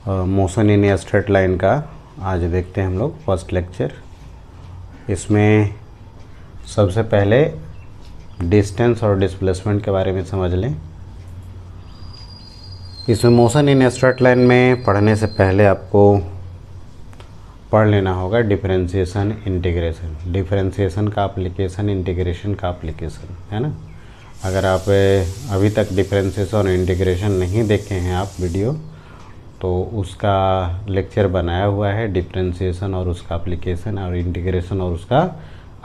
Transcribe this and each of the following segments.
Motion in a straight line का आज देखते हैं हम लोग फर्स्ट लेक्चर। इसमें सबसे पहले डिस्टेंस और डिस्प्लेसमेंट के बारे में समझ लें। इसमें motion in a straight line में पढ़ने से पहले आपको पढ़ लेना होगा डिफरेंशिएशन इंटीग्रेशन। डिफरेंशिएशन का एप्लीकेशन, इंटीग्रेशन का एप्लीकेशन, है ना। अगर आप अभी तक डिफरेंशिएशन और इंटीग्रेशन नहीं देखे हैं आप वीडियो, तो उसका लेक्चर बनाया हुआ है। डिफरेंशिएशन और उसका एप्लीकेशन और इंटीग्रेशन और उसका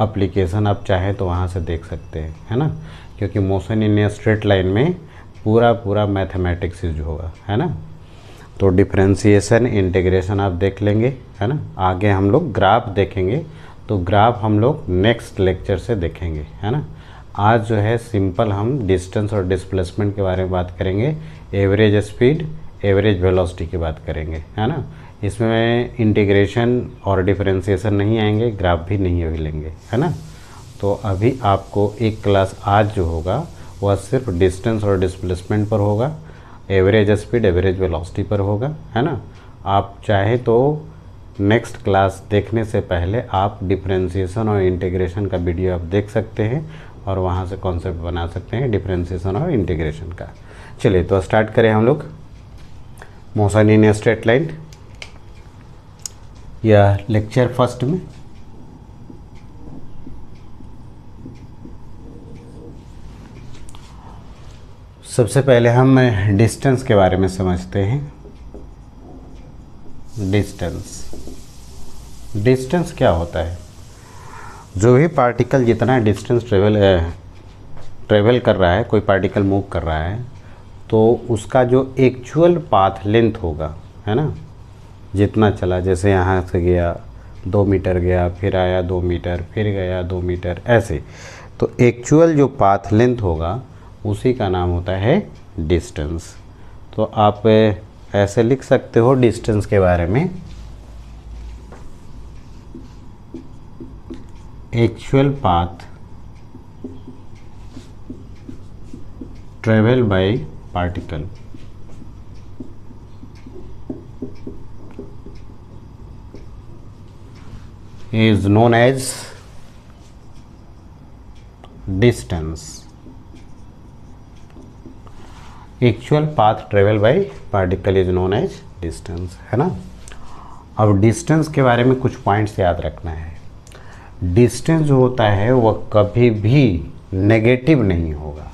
एप्लीकेशन आप चाहें तो वहाँ से देख सकते हैं, है ना। क्योंकि motion in a straight line में पूरा मैथमेटिक्स यूज होगा, है ना। तो डिफरेंशिएशन इंटीग्रेशन आप देख लेंगे, है ना। आगे हम लोग ग्राफ देखेंगे, तो ग्राफ हम लोग नेक्स्ट लेक्चर से देखेंगे, है ना। आज जो है सिंपल हम डिस्टेंस और डिस्प्लेसमेंट के बारे में बात करेंगे। एवरेज स्पीड, एवरेज वेलोसिटी की बात करेंगे, है ना। इसमें इंटीग्रेशन और डिफरेंशिएशन नहीं आएंगे, ग्राफ भी नहीं अभी लेंगे, है ना। तो अभी आपको एक क्लास आज जो होगा वह सिर्फ डिस्टेंस और डिस्प्लेसमेंट पर होगा, एवरेज स्पीड, एवरेज वेलोसिटी पर होगा, है ना। आप चाहे तो नेक्स्ट क्लास देखने से पहले आप डिफरेंशिएशन और इंटीग्रेशन का वीडियो आप देख सकते हैं और वहाँ से कॉन्सेप्ट बना सकते हैं डिफरेंशिएशन और इंटीग्रेशन का। चलिए तो स्टार्ट करें हम लोग। Motion in a straight line या लेक्चर फर्स्ट में सबसे पहले हम डिस्टेंस के बारे में समझते हैं। डिस्टेंस क्या होता है? जो भी पार्टिकल जितना डिस्टेंस ट्रेवल कर रहा है, कोई पार्टिकल मूव कर रहा है, तो उसका जो एक्चुअल पाथ लेंथ होगा, है ना, जितना चला, जैसे यहाँ से गया 2 मीटर गया, फिर आया 2 मीटर, फिर गया 2 मीटर, ऐसे, तो एक्चुअल जो पाथ लेंथ होगा उसी का नाम होता है डिस्टेंस। तो आप ऐसे लिख सकते हो डिस्टेंस के बारे में, actual path travel by particle is known as distance। Actual path travel by particle is known as distance, है ना। अब डिस्टेंस के बारे में कुछ पॉइंट्स याद रखना है। डिस्टेंस जो होता है वह कभी भी नेगेटिव नहीं होगा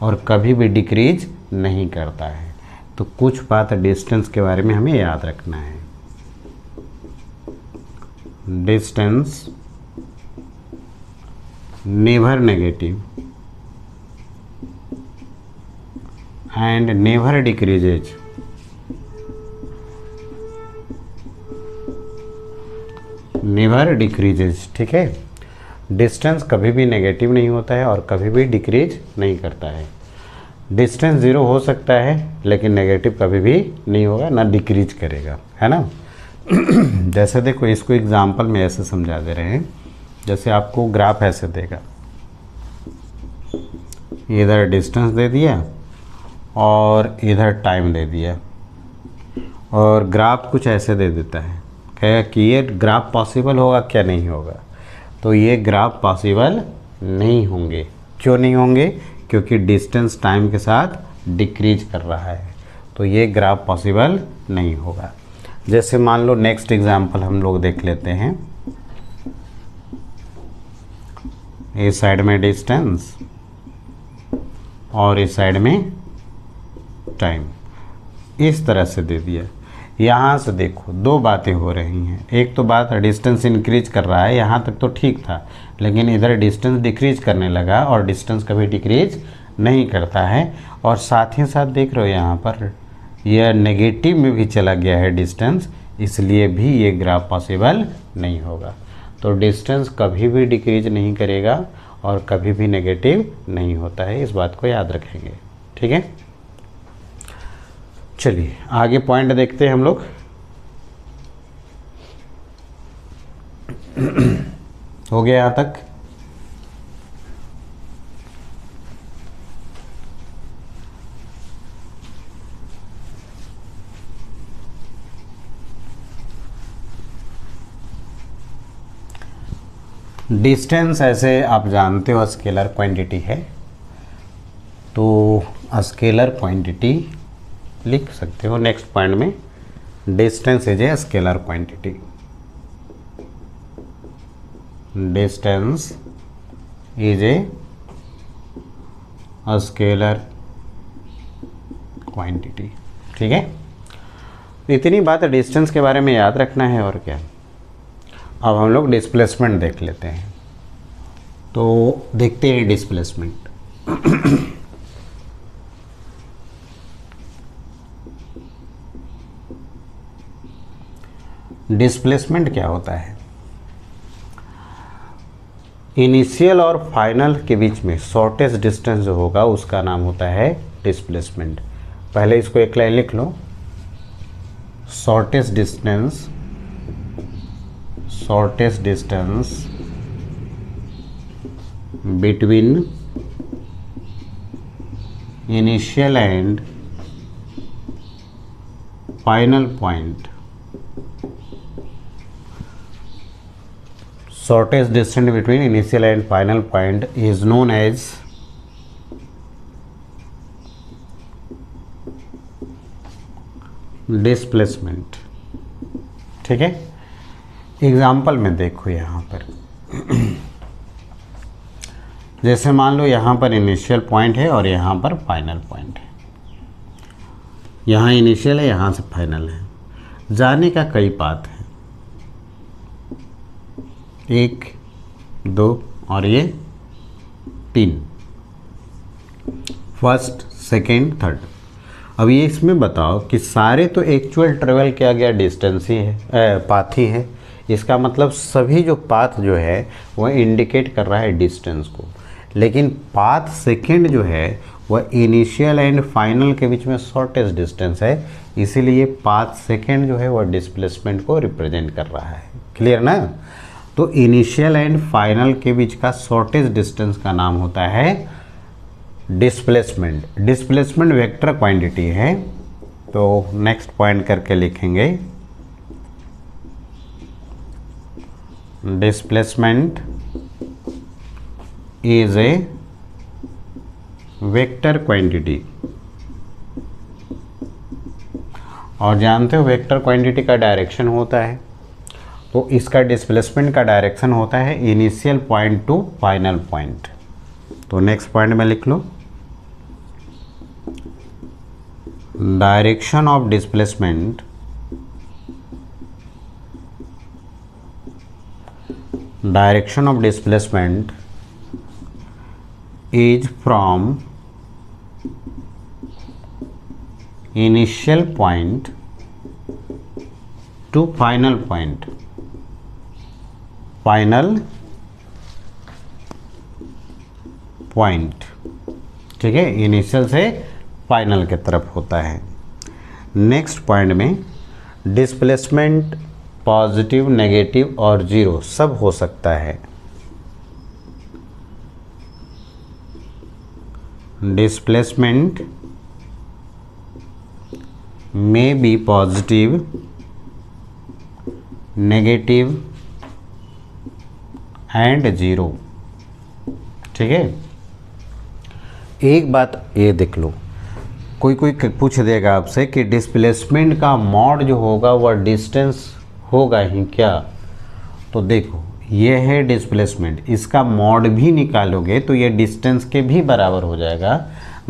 और कभी भी डिक्रीज नहीं करता है। तो कुछ बात डिस्टेंस के बारे में हमें याद रखना है। Distance never negative and never decreases. Never decreases, ठीक है। डिस्टेंस कभी भी नेगेटिव नहीं होता है और कभी भी डिक्रीज नहीं करता है। डिस्टेंस 0 हो सकता है लेकिन नेगेटिव कभी भी नहीं होगा, ना डिक्रीज करेगा, है ना। जैसे देखो, इसको एग्जांपल में ऐसे समझा दे रहे हैं। जैसे आपको ग्राफ ऐसे देगा, इधर डिस्टेंस दे दिया और इधर टाइम दे दिया, और ग्राफ कुछ ऐसे दे देता है, कहेगा कि ये ग्राफ पॉसिबल होगा क्या, नहीं होगा। तो ये ग्राफ पॉसिबल नहीं होंगे। क्यों नहीं होंगे? क्योंकि डिस्टेंस टाइम के साथ डिक्रीज कर रहा है, तो ये ग्राफ पॉसिबल नहीं होगा। जैसे मान लो नेक्स्ट एग्जांपल हम लोग देख लेते हैं। इस साइड में डिस्टेंस और इस साइड में टाइम, इस तरह से दे दिया। यहाँ से देखो दो बातें हो रही हैं। एक तो बात डिस्टेंस इंक्रीज कर रहा है, यहाँ तक तो ठीक था, लेकिन इधर डिस्टेंस डिक्रीज करने लगा और डिस्टेंस कभी डिक्रीज नहीं करता है। और साथ ही साथ देख रहे हो यहाँ पर यह नेगेटिव में भी चला गया है डिस्टेंस, इसलिए भी ये ग्राफ पॉसिबल नहीं होगा। तो डिस्टेंस कभी भी डिक्रीज नहीं करेगा और कभी भी नेगेटिव नहीं होता है, इस बात को याद रखेंगे, ठीक है। चलिए आगे पॉइंट देखते हैं हम लोग। हो गया यहाँ तक? डिस्टेंस ऐसे आप जानते हो स्केलर क्वांटिटी है, तो स्केलर क्वांटिटी लिख सकते हो नेक्स्ट पॉइंट में, distance is a scalar quantity, distance is a scalar quantity. ठीक है, इतनी बात डिस्टेंस के बारे में याद रखना है और क्या। अब हम लोग डिस्प्लेसमेंट देख लेते हैं, तो देखते हैं डिस्प्लेसमेंट। डिस्प्लेसमेंट क्या होता है? इनिशियल और फाइनल के बीच में शॉर्टेस्ट डिस्टेंस जो होगा उसका नाम होता है डिस्प्लेसमेंट। पहले इसको एक लाइन लिख लो, shortest distance between initial and final point, shortest distance between initial and final point is known as displacement। ठीक है, एग्जाम्पल में देखो यहाँ पर जैसे मान लो यहाँ पर इनिशियल पॉइंट है और यहाँ पर फाइनल पॉइंट है, यहाँ इनिशियल है, यहाँ से फाइनल है, जाने का कई पाथ है, 1 2 और ये 3, फर्स्ट सेकेंड थर्ड। अब ये इसमें बताओ कि सारे तो एक्चुअल ट्रेवल किया गया डिस्टेंस ही है, पाथ ही है। इसका मतलब सभी जो पाथ जो है वह इंडिकेट कर रहा है डिस्टेंस को, लेकिन पाथ सेकेंड जो है वह इनिशियल एंड फाइनल के बीच में शॉर्टेस्ट डिस्टेंस है, इसीलिए पाथ सेकेंड जो है वह डिस्प्लेसमेंट को रिप्रेजेंट कर रहा है। क्लियर ना? तो इनिशियल एंड फाइनल के बीच का शॉर्टेस्ट डिस्टेंस का नाम होता है डिस्प्लेसमेंट। डिस्प्लेसमेंट वेक्टर क्वांटिटी है, तो नेक्स्ट पॉइंट करके लिखेंगे displacement is a vector quantity. और जानते हो वेक्टर क्वांटिटी का डायरेक्शन होता है, तो इसका डिस्प्लेसमेंट का डायरेक्शन होता है initial point to final point. तो नेक्स्ट पॉइंट में लिख लो direction of displacement is from initial point to final point, ठीक है, इनिशियल से फाइनल की तरफ होता है। नेक्स्ट पॉइंट में डिस्प्लेसमेंट पॉजिटिव, नेगेटिव और जीरो सब हो सकता है। डिस्प्लेसमेंट में बी पॉजिटिव, नेगेटिव एंड जीरो। ठीक है, एक बात ये देख लो, कोई पूछ देगा आपसे कि डिस्प्लेसमेंट का मॉड जो होगा वह डिस्टेंस होगा ही क्या? तो देखो ये है डिस्प्लेसमेंट, इसका मॉड भी निकालोगे तो ये डिस्टेंस के भी बराबर हो जाएगा।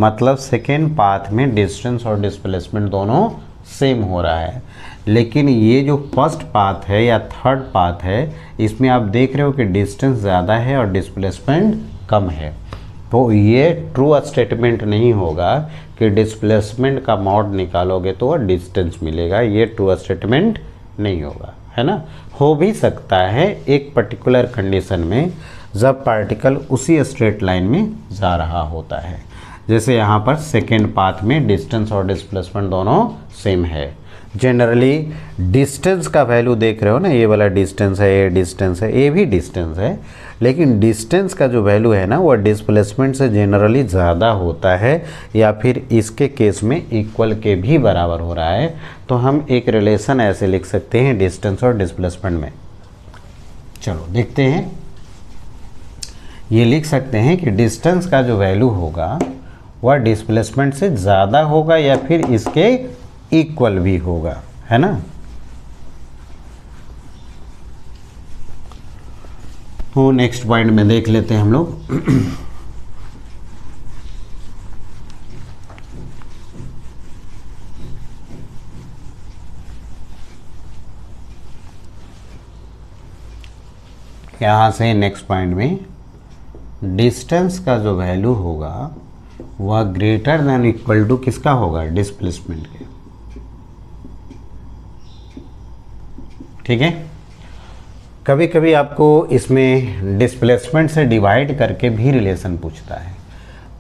मतलब सेकेंड पाथ में डिस्टेंस और डिस्प्लेसमेंट दोनों सेम हो रहा है, लेकिन ये जो फर्स्ट पाथ है या थर्ड पाथ है इसमें आप देख रहे हो कि डिस्टेंस ज़्यादा है और डिस्प्लेसमेंट कम है। तो ये ट्रू स्टेटमेंट नहीं होगा कि डिस्प्लेसमेंट का मॉड निकालोगे तो वह डिस्टेंस मिलेगा, ये ट्रू स्टेटमेंट नहीं होगा, है ना। हो भी सकता है एक पर्टिकुलर कंडीशन में जब पार्टिकल उसी स्ट्रेट लाइन में जा रहा होता है, जैसे यहाँ पर सेकेंड पाथ में डिस्टेंस और डिस्प्लेसमेंट दोनों सेम है। जनरली डिस्टेंस का वैल्यू देख रहे हो ना, ये वाला डिस्टेंस है, ये डिस्टेंस है, ये भी डिस्टेंस है, लेकिन डिस्टेंस का जो वैल्यू है ना वो डिस्प्लेसमेंट से जनरली ज़्यादा होता है, या फिर इसके केस में इक्वल के भी बराबर हो रहा है। तो हम एक रिलेशन ऐसे लिख सकते हैं डिस्टेंस और डिस्प्लेसमेंट में। चलो देखते हैं ये लिख सकते हैं कि डिस्टेंस का जो वैल्यू होगा वह डिस्प्लेसमेंट से ज़्यादा होगा या फिर इसके इक्वल भी होगा, है ना। तो नेक्स्ट पॉइंट में देख लेते हैं हम लोग। यहाँ से नेक्स्ट पॉइंट में डिस्टेंस का जो वैल्यू होगा वह ग्रेटर देन इक्वल टू किसका होगा, डिस्प्लेसमेंट के। ठीक है, कभी कभी आपको इसमें डिस्प्लेसमेंट से डिवाइड करके भी रिलेशन पूछता है,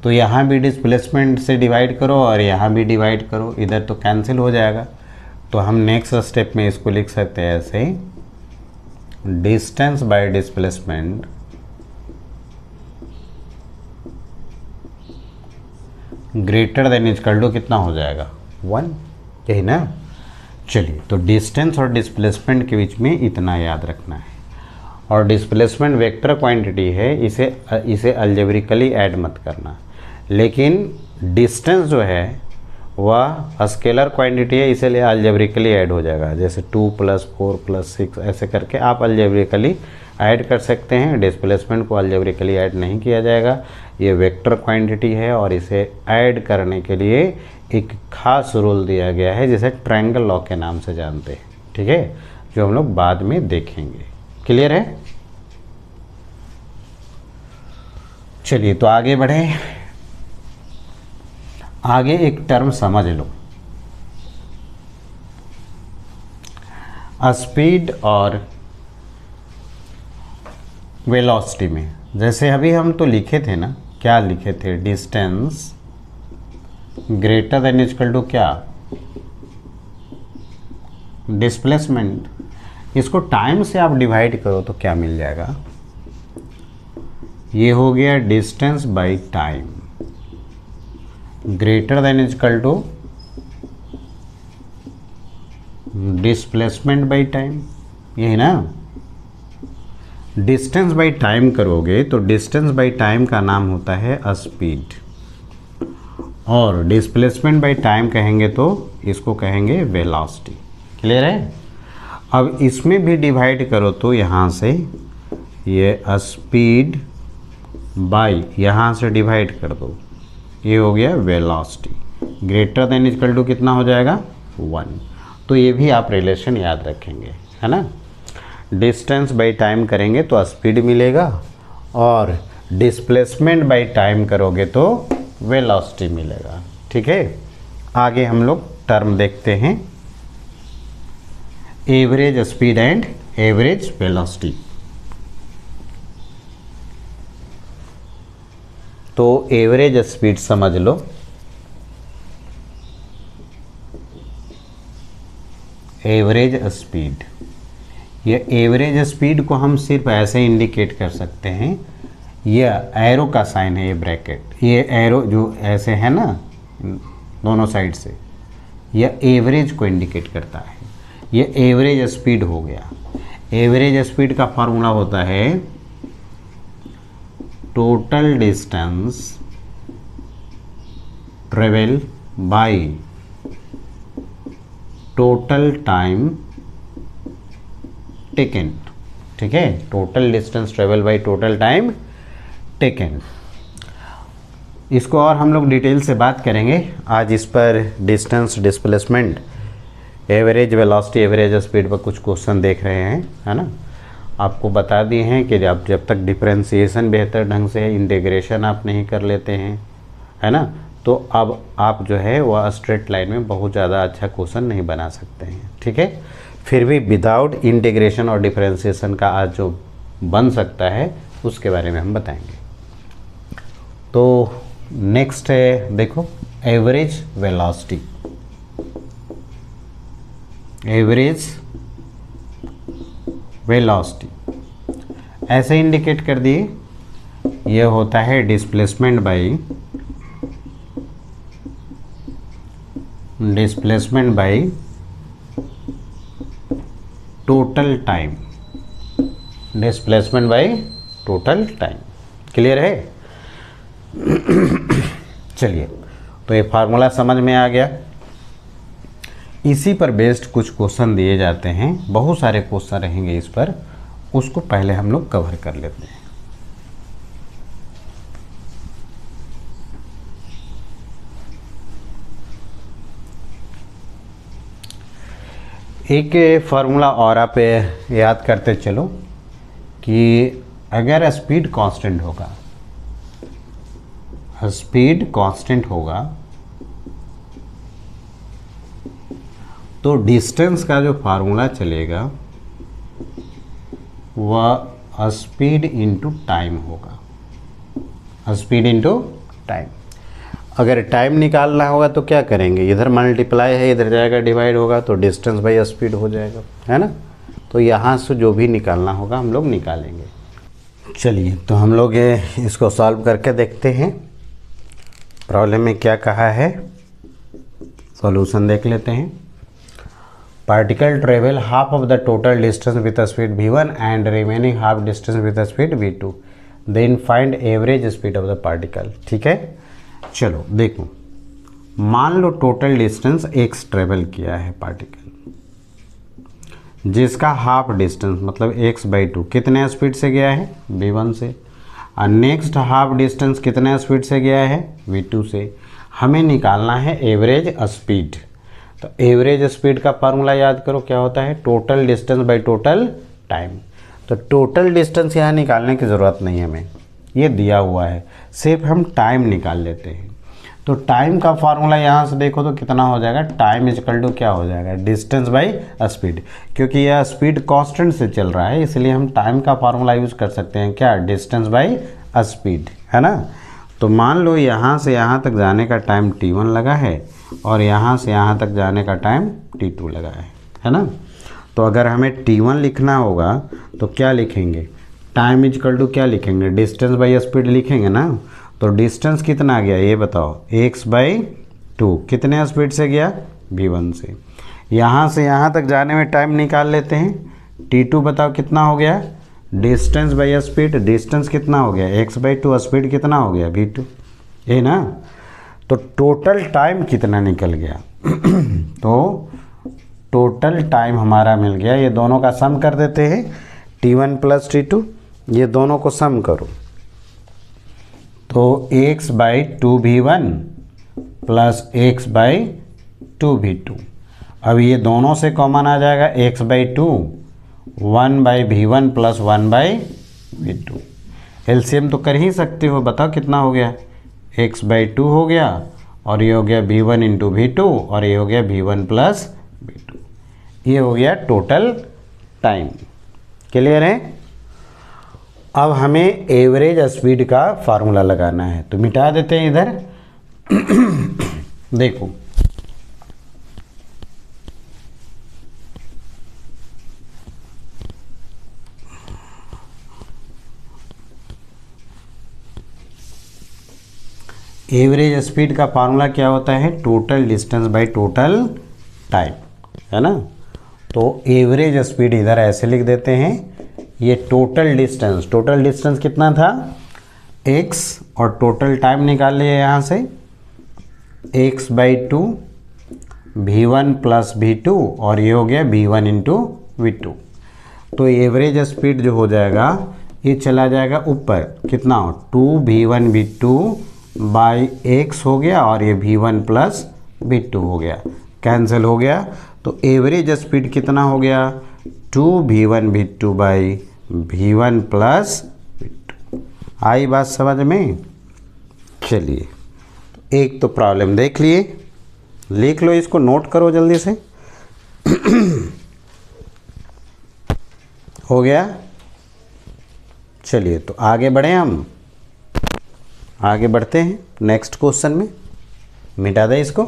तो यहाँ भी डिस्प्लेसमेंट से डिवाइड करो और यहाँ भी डिवाइड करो, इधर तो कैंसिल हो जाएगा। तो हम नेक्स्ट स्टेप में इसको लिख सकते हैं ऐसे, distance by displacement greater than equal to कितना हो जाएगा, 1, यही ना। चलिए, तो डिस्टेंस और डिस्प्लेसमेंट के बीच में इतना याद रखना है। और डिस्प्लेसमेंट वेक्टर क्वांटिटी है, इसे अलजेब्रिकली ऐड मत करना। लेकिन डिस्टेंस जो है वह स्केलर क्वांटिटी है, इसीलिए अलजेब्रिकली ऐड हो जाएगा। जैसे 2 + 4 + 6 ऐसे करके आप अलजेब्रिकली ऐड कर सकते हैं। डिस्प्लेसमेंट को अलजेब्रिकली ऐड नहीं किया जाएगा, ये वेक्टर क्वांटिटी है और इसे ऐड करने के लिए एक खास रूल दिया गया है जिसे ट्रायंगल लॉ के नाम से जानते हैं। ठीक है, जो हम लोग बाद में देखेंगे। क्लियर है? चलिए, तो आगे बढ़े। आगे एक टर्म समझ लो, स्पीड और वेलोसिटी में। जैसे अभी हम तो लिखे थे ना, क्या लिखे थे, distance greater than equal to क्या, डिस्प्लेसमेंट। इसको टाइम से आप डिवाइड करो तो क्या मिल जाएगा, ये हो गया distance by time greater than equal to displacement by time, यही ना। डिस्टेंस बाय टाइम करोगे तो डिस्टेंस बाय टाइम का नाम होता है स्पीड, और डिस्प्लेसमेंट बाय टाइम कहेंगे तो इसको कहेंगे वेलोसिटी। क्लियर है? अब इसमें भी डिवाइड करो तो यहाँ से ये स्पीड बाय यहाँ से डिवाइड कर दो, ये हो गया velocity. Greater than equal to कितना हो जाएगा, 1। तो ये भी आप रिलेशन याद रखेंगे, है ना। डिस्टेंस बाय टाइम करेंगे तो स्पीड मिलेगा, और डिस्प्लेसमेंट बाय टाइम करोगे तो वेलोसिटी मिलेगा। ठीक है, आगे हम लोग टर्म देखते हैं, average speed and average velocity. तो एवरेज स्पीड समझ लो, एवरेज स्पीड, ये एवरेज स्पीड को हम सिर्फ ऐसे इंडिकेट कर सकते हैं, यह एरो का साइन है, ये ब्रैकेट, ये एरो जो ऐसे है ना दोनों साइड से, यह एवरेज को इंडिकेट करता है। ये एवरेज स्पीड हो गया। एवरेज स्पीड का फार्मूला होता है total distance travel by total time taken. ठीक है, total distance travel by total time taken. इसको और हम लोग डिटेल से बात करेंगे आज इस पर। Distance, displacement, average velocity, average speed पर कुछ क्वेश्चन देख रहे हैं, है ना। आपको बता दिए हैं कि जब तक डिफरेंशिएशन बेहतर ढंग से, इंटीग्रेशन आप नहीं कर लेते हैं, है ना, तो अब आप जो है वह स्ट्रेट लाइन में बहुत ज़्यादा अच्छा क्वेश्चन नहीं बना सकते हैं। ठीक है, फिर भी विदाउट इंटीग्रेशन और डिफरेंशिएशन का आज जो बन सकता है उसके बारे में हम बताएंगे। तो नेक्स्ट है, देखो, एवरेज वेलोसिटी। एवरेज वेलोसिटी ऐसे इंडिकेट कर दिए, यह होता है displacement by total time, displacement by total time. Clear है? चलिए, तो ये फार्मूला समझ में आ गया। इसी पर बेस्ड कुछ क्वेश्चन दिए जाते हैं, बहुत सारे क्वेश्चन रहेंगे इस पर, उसको पहले हम लोग कवर कर लेते हैं। एक फार्मूला और आप याद करते चलो कि अगर स्पीड कांस्टेंट होगा, स्पीड कांस्टेंट होगा तो डिस्टेंस का जो फार्मूला चलेगा वह स्पीड इनटू टाइम होगा, स्पीड इनटू टाइम। अगर टाइम निकालना होगा तो क्या करेंगे, इधर मल्टीप्लाई है, इधर जाएगा डिवाइड होगा, तो डिस्टेंस बाई स्पीड हो जाएगा, है ना। तो यहाँ से जो भी निकालना होगा हम लोग निकालेंगे। चलिए, तो हम लोग इसको सॉल्व करके देखते हैं। प्रॉब्लम में क्या कहा है, सॉल्यूशन देख लेते हैं। Particle travel half of the total distance with speed v1 and remaining half distance with speed v2, then find average speed of the particle. ठीक है, चलो देखो, मान लो टोटल डिस्टेंस x ट्रेवल किया है पार्टिकल, जिसका हाफ डिस्टेंस मतलब x/2 कितने स्पीड से गया है, v1 से, और नेक्स्ट हाफ डिस्टेंस कितने स्पीड से गया है, v2 से। हमें निकालना है एवरेज स्पीड। तो एवरेज स्पीड का फार्मूला याद करो, क्या होता है, total distance by total time. तो टोटल डिस्टेंस यहाँ निकालने की ज़रूरत नहीं है हमें, ये दिया हुआ है, सिर्फ हम टाइम निकाल लेते हैं। तो टाइम का फार्मूला यहाँ से देखो तो कितना हो जाएगा, टाइम इजकल टू क्या हो जाएगा, डिस्टेंस बाई स्पीड। क्योंकि यह स्पीड कांस्टेंट से चल रहा है, इसलिए हम टाइम का फार्मूला यूज़ कर सकते हैं, क्या, डिस्टेंस बाई स्पीड, है ना। तो मान लो यहाँ से यहाँ तक जाने का टाइम t1 लगा है और यहाँ से यहाँ तक जाने का टाइम t2 लगा है ना। तो अगर हमें t1 लिखना होगा तो क्या लिखेंगे, टाइम इजकल टू क्या लिखेंगे, डिस्टेंस बाई स्पीड लिखेंगे ना। तो डिस्टेंस कितना गया ये बताओ, x/2 कितने स्पीड से गया, v1 से। यहाँ से यहाँ तक जाने में टाइम निकाल लेते हैं, t2 बताओ कितना हो गया, डिस्टेंस बाई स्पीड, डिस्टेंस कितना हो गया, x/2, स्पीड कितना हो गया, v2, ये ना। तो टोटल टाइम कितना निकल गया तो टोटल टाइम हमारा मिल गया, ये दोनों का सम कर देते हैं, t1 प्लस t2, ये दोनों को सम करो तो x/2 v1 plus x/2 v2। अब ये दोनों से कॉमन आ जाएगा, x/2 1/v1 plus 1/v2। LCM तो कर ही सकते हो, बताओ कितना हो गया, x/2 हो गया और ये हो गया v1 इंटू v2 और ये हो गया v1 प्लस v2। ये हो गया टोटल टाइम। क्लियर है? अब हमें एवरेज स्पीड का फार्मूला लगाना है, तो मिटा देते हैं इधर। देखो, एवरेज स्पीड का फार्मूला क्या होता है, total distance by total time, है ना। तो एवरेज स्पीड इधर ऐसे लिख देते हैं, ये टोटल डिस्टेंस कितना था, x, और टोटल टाइम निकाल लिया यहाँ से, x/2 v1 प्लस v2 और ये हो गया v1 इंटू v2। तो एवरेज स्पीड जो हो जाएगा ये चला जाएगा ऊपर, कितना, 2v1 v2 बाई x हो गया और ये v1 प्लस v2 हो गया, कैंसिल हो गया। तो एवरेज स्पीड कितना हो गया, 2v1 v2 by v1 plus v2। आई बात समझ में? चलिए, एक तो प्रॉब्लम देख लिए, लिख लो, इसको नोट करो जल्दी से। हो गया? चलिए, तो आगे बढ़े, हम आगे बढ़ते हैं नेक्स्ट क्वेश्चन में। मिटा दे इसको।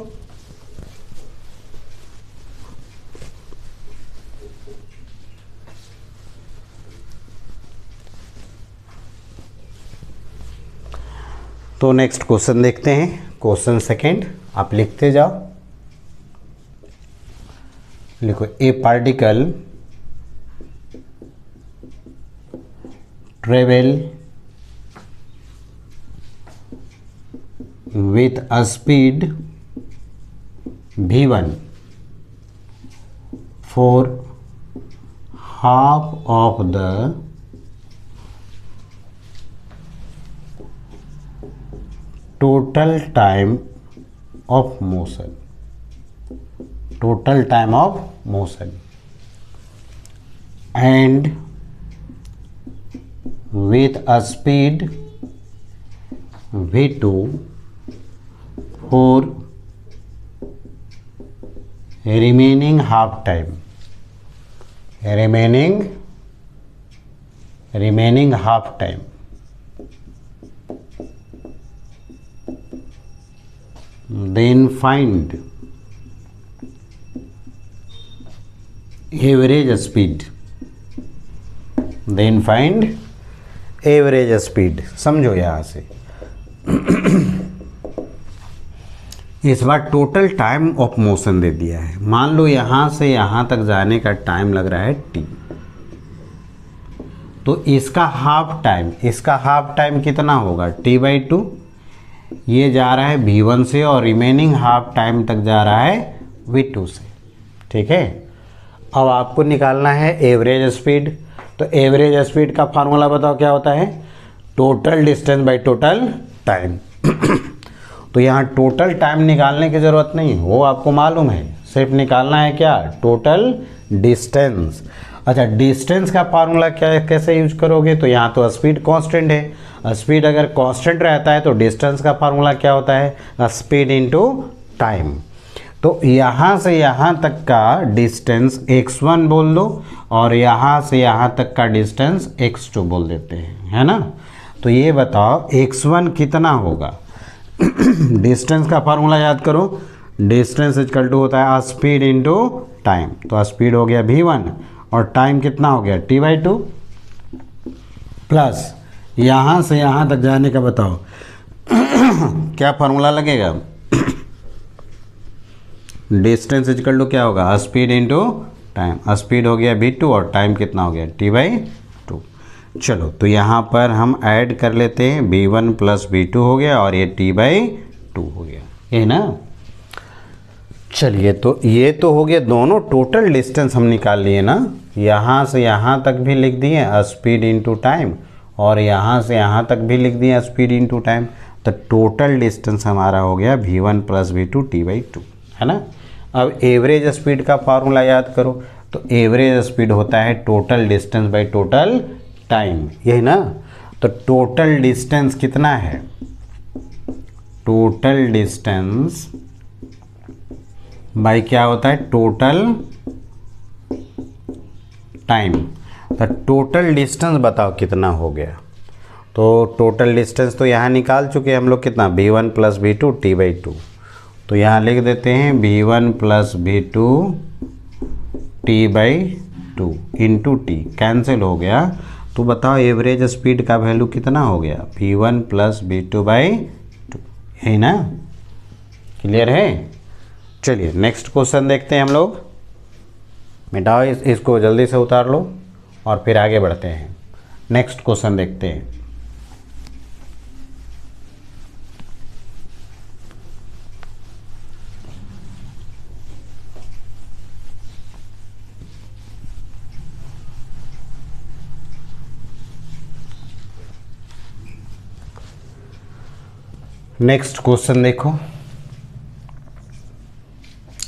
तो नेक्स्ट क्वेश्चन देखते हैं, क्वेश्चन सेकंड, आप लिखते जाओ। लिखो, ए particle travel with a speed v1 for half of the total time of motion, total time of motion, and with a speed v2 for remaining half time, remaining half time. Then find average speed, then find average speed. समझो यहाँ से इस बार total time of motion दे दिया है। मान लो यहाँ से यहाँ तक जाने का टाइम लग रहा है t, तो इसका हाफ टाइम कितना होगा t/2। ये जा रहा है v1 से और रिमेनिंग हाफ टाइम तक जा रहा है v2 से। ठीक है, अब आपको निकालना है एवरेज स्पीड। तो एवरेज स्पीड का फार्मूला बताओ क्या होता है, total distance by total time. तो यहाँ टोटल टाइम निकालने की ज़रूरत नहीं, वो आपको मालूम है, सिर्फ निकालना है क्या, टोटल डिस्टेंस। अच्छा, डिस्टेंस का फार्मूला क्या कैसे यूज करोगे, तो यहाँ तो स्पीड कांस्टेंट है। स्पीड अगर कांस्टेंट रहता है तो डिस्टेंस का फार्मूला क्या होता है, स्पीड इनटू टाइम। तो यहाँ से यहाँ तक का डिस्टेंस x1 बोल दो और यहाँ से यहाँ तक का डिस्टेंस x2 बोल देते हैं, है ना। तो ये बताओ x1 कितना होगा। डिस्टेंस का फार्मूला याद करो, डिस्टेंस इक्वल टू होता है स्पीड इनटू टाइम। तो स्पीड हो गया v1 और टाइम कितना हो गया t/2, प्लस यहाँ से यहाँ तक जाने का बताओ क्या फार्मूला लगेगा, डिस्टेंस इक्वल टू क्या होगा, स्पीड इनटू टाइम। स्पीड हो गया v2 और टाइम कितना हो गया t/2। चलो तो यहाँ पर हम ऐड कर लेते हैं, v1 प्लस v2 हो गया और ये t/2 हो गया, ये ना। चलिए तो ये तो हो गया, दोनों टोटल डिस्टेंस हम निकाल लिए ना। यहाँ से यहाँ तक भी लिख दिए स्पीड इनटू टाइम और यहाँ से यहाँ तक भी लिख दिए स्पीड इनटू टाइम। तो टोटल डिस्टेंस हमारा हो गया v1 प्लस v2 t/2, है ना। अब एवरेज स्पीड का फार्मूला याद करो, तो एवरेज स्पीड होता है total distance by total time, यही ना। तो टोटल डिस्टेंस कितना है, टोटल डिस्टेंस बाय क्या होता है, टोटल टाइम। तो टोटल डिस्टेंस बताओ कितना हो गया। तो टोटल डिस्टेंस तो यहाँ निकाल चुके हम लोग, कितना, v1 प्लस v2 t/2। तो यहाँ लिख देते हैं v1 plus v2 t/2 into T, cancel हो गया। तो बताओ एवरेज स्पीड का वैल्यू कितना हो गया, v1 प्लस v2/2, यही ना। क्लियर है। चलिए नेक्स्ट क्वेश्चन देखते हैं हम लोग। मिटाओ इसको जल्दी से उतार लो और फिर आगे बढ़ते हैं। नेक्स्ट क्वेश्चन देखते हैं। नेक्स्ट क्वेश्चन देखो,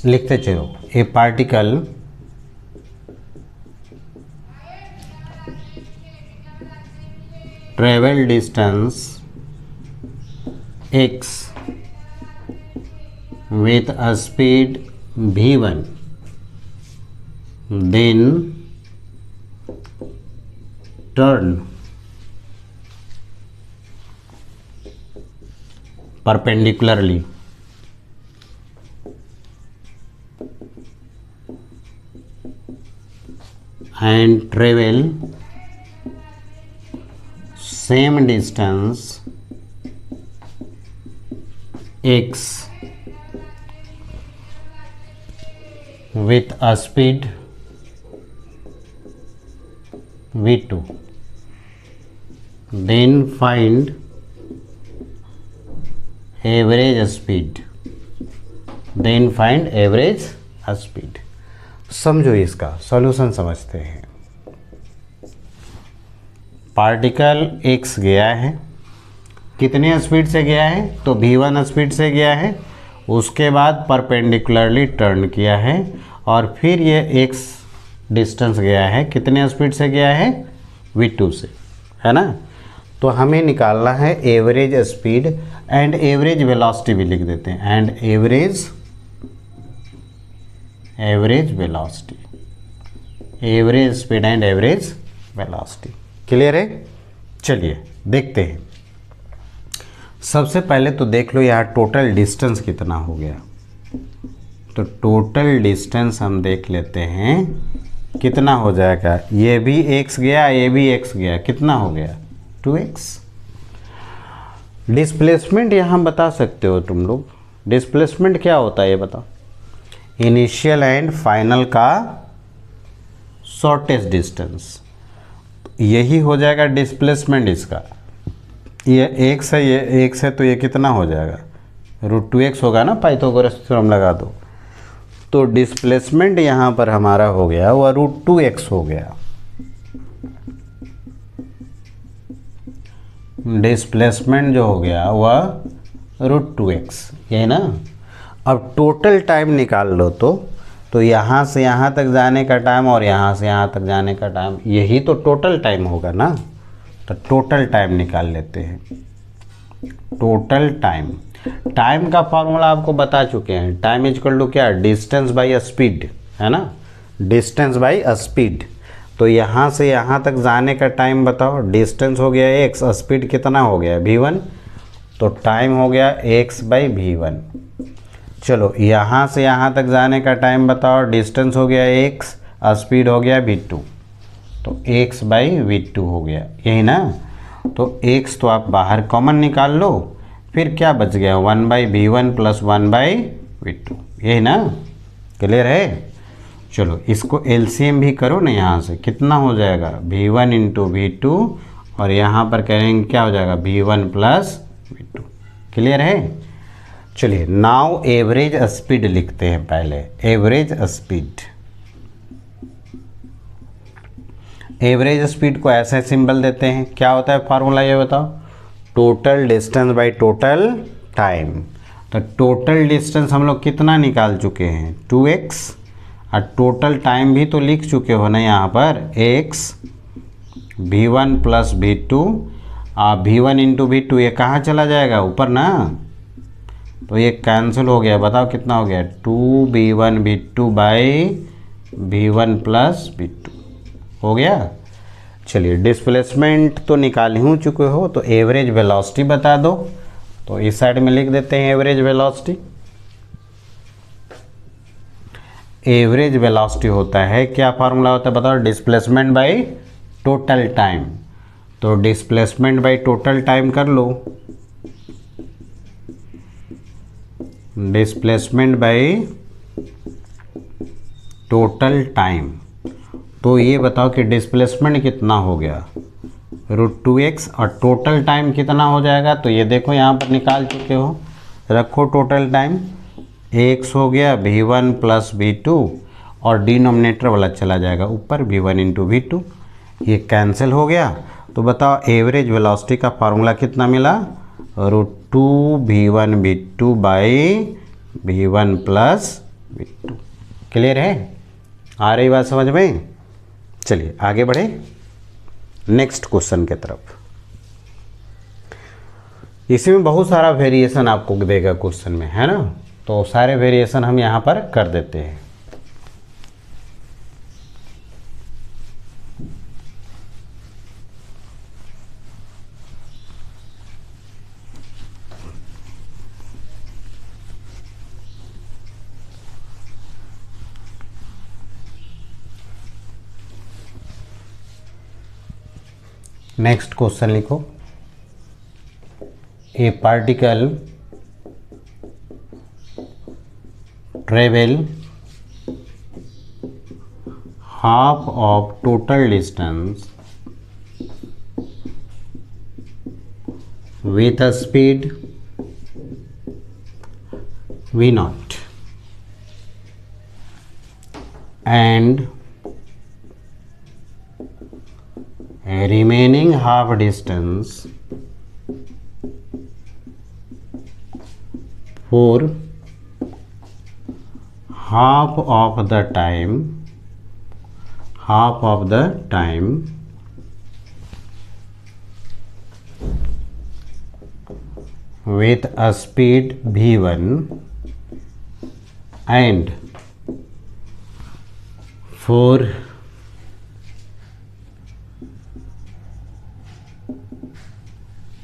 लिखते चलो। ए particle travel distance x with a speed v1, then turn perpendicularly and travel same distance x with a speed v2, then find average speed, then find average speed. समझो इसका solution समझते हैं। Particle x गया है, कितने speed से गया है, तो v1 स्पीड से गया है, उसके बाद परपेंडिकुलरली टर्न किया है और फिर ये x डिस्टेंस गया है, कितने स्पीड से गया है, v2 से, है ना। तो हमें निकालना है average speed and average velocity भी लिख देते हैं, and average velocity, average speed and average velocity. Clear है। चलिए देखते हैं। सबसे पहले तो देख लो यहाँ टोटल डिस्टेंस कितना हो गया। तो टोटल डिस्टेंस हम देख लेते हैं कितना हो जाएगा। ये भी x गया, ये भी x गया, कितना हो गया, 2x। डिस्प्लेसमेंट यहाँ बता सकते हो तुम लोग, डिस्प्लेसमेंट क्या होता है ये बताओ। इनिशियल एंड फाइनल का शॉर्टेस्ट डिस्टेंस, यही हो जाएगा डिस्प्लेसमेंट इसका। ये x है, ये x है, तो ये कितना हो जाएगा, √2x होगा ना, पाइथागोरस थ्योरम लगा दो। तो डिस्प्लेसमेंट यहाँ पर हमारा हो गया वह √2x हो गया। डिस्प्लेसमेंट जो हो गया वह √2x, यही ना। अब टोटल टाइम निकाल लो तो यहाँ से यहाँ तक जाने का टाइम और यहाँ से यहाँ तक जाने का टाइम, यही तो टोटल टाइम होगा ना। तो टोटल टाइम निकाल लेते हैं। टोटल टाइम, टाइम का फॉर्मूला आपको बता चुके हैं। टाइम इक्वल टू क्या, डिस्टेंस बाई स्पीड, है ना, डिस्टेंस बाई स्पीड। तो यहाँ से यहाँ तक जाने का टाइम बताओ। डिस्टेंस हो गया x, स्पीड कितना हो गया v1, तो टाइम हो गया x बाई v1। चलो यहाँ से यहाँ तक जाने का टाइम बताओ। डिस्टेंस हो गया x, स्पीड हो गया v2, तो x बाई v2 हो गया, यही ना। तो x तो आप बाहर कॉमन निकाल लो, फिर क्या बच गया, 1 by v1 plus 1 by v2, यही ना। क्लियर है। चलो इसको एलसीएम भी करो ना, यहाँ से कितना हो जाएगा, v1 इंटू v2, और यहाँ पर करेंगे क्या हो जाएगा, v1 प्लस v2। क्लियर है। चलिए नाउ एवरेज स्पीड लिखते हैं पहले। एवरेज स्पीड, एवरेज स्पीड को ऐसे सिंबल देते हैं। क्या होता है फार्मूला ये बताओ, total distance by total time. तो टोटल डिस्टेंस हम लोग कितना निकाल चुके हैं, 2x, और टोटल टाइम भी तो लिख चुके हो ना यहाँ पर, x v1 plus v2, v1 into v2, ये कहाँ चला जाएगा, ऊपर ना, तो ये कैंसिल हो गया। बताओ कितना हो गया, 2v1 v2 by v1 plus v2 हो गया। चलिए डिस्प्लेसमेंट तो निकाल ही चुके हो, तो एवरेज वेलोसिटी बता दो। तो इस साइड में लिख देते हैं एवरेज वेलोसिटी। एवरेज वेलोसिटी होता है, क्या फार्मूला होता है बताओ, डिस्प्लेसमेंट बाई टोटल टाइम। तो डिस्प्लेसमेंट बाई टोटल टाइम कर लो, डिस्प्लेसमेंट बाई टोटल टाइम। तो ये बताओ कि डिस्प्लेसमेंट कितना हो गया, √2x, और टोटल टाइम कितना हो जाएगा। तो ये देखो यहाँ पर निकाल चुके हो, रखो टोटल टाइम, x हो गया v1 प्लस v2, और डिनोमिनेटर वाला चला जाएगा ऊपर, v1 इंटू v2, ये कैंसिल हो गया। तो बताओ एवरेज वेलोसिटी का फार्मूला कितना मिला, √2v1 v2 by v1 plus v2। Clear है, आ रही बात समझ में। चलिए आगे बढ़े नेक्स्ट क्वेश्चन के तरफ। इसमें बहुत सारा वेरिएशन आपको देगा क्वेश्चन में, है ना। तो सारे वेरिएशन हम यहाँ पर कर देते हैं। नेक्स्ट क्वेश्चन लिखो, ए particle travel half of total distance with a speed V naught and remaining half distance for half of the time with a speed v1 and for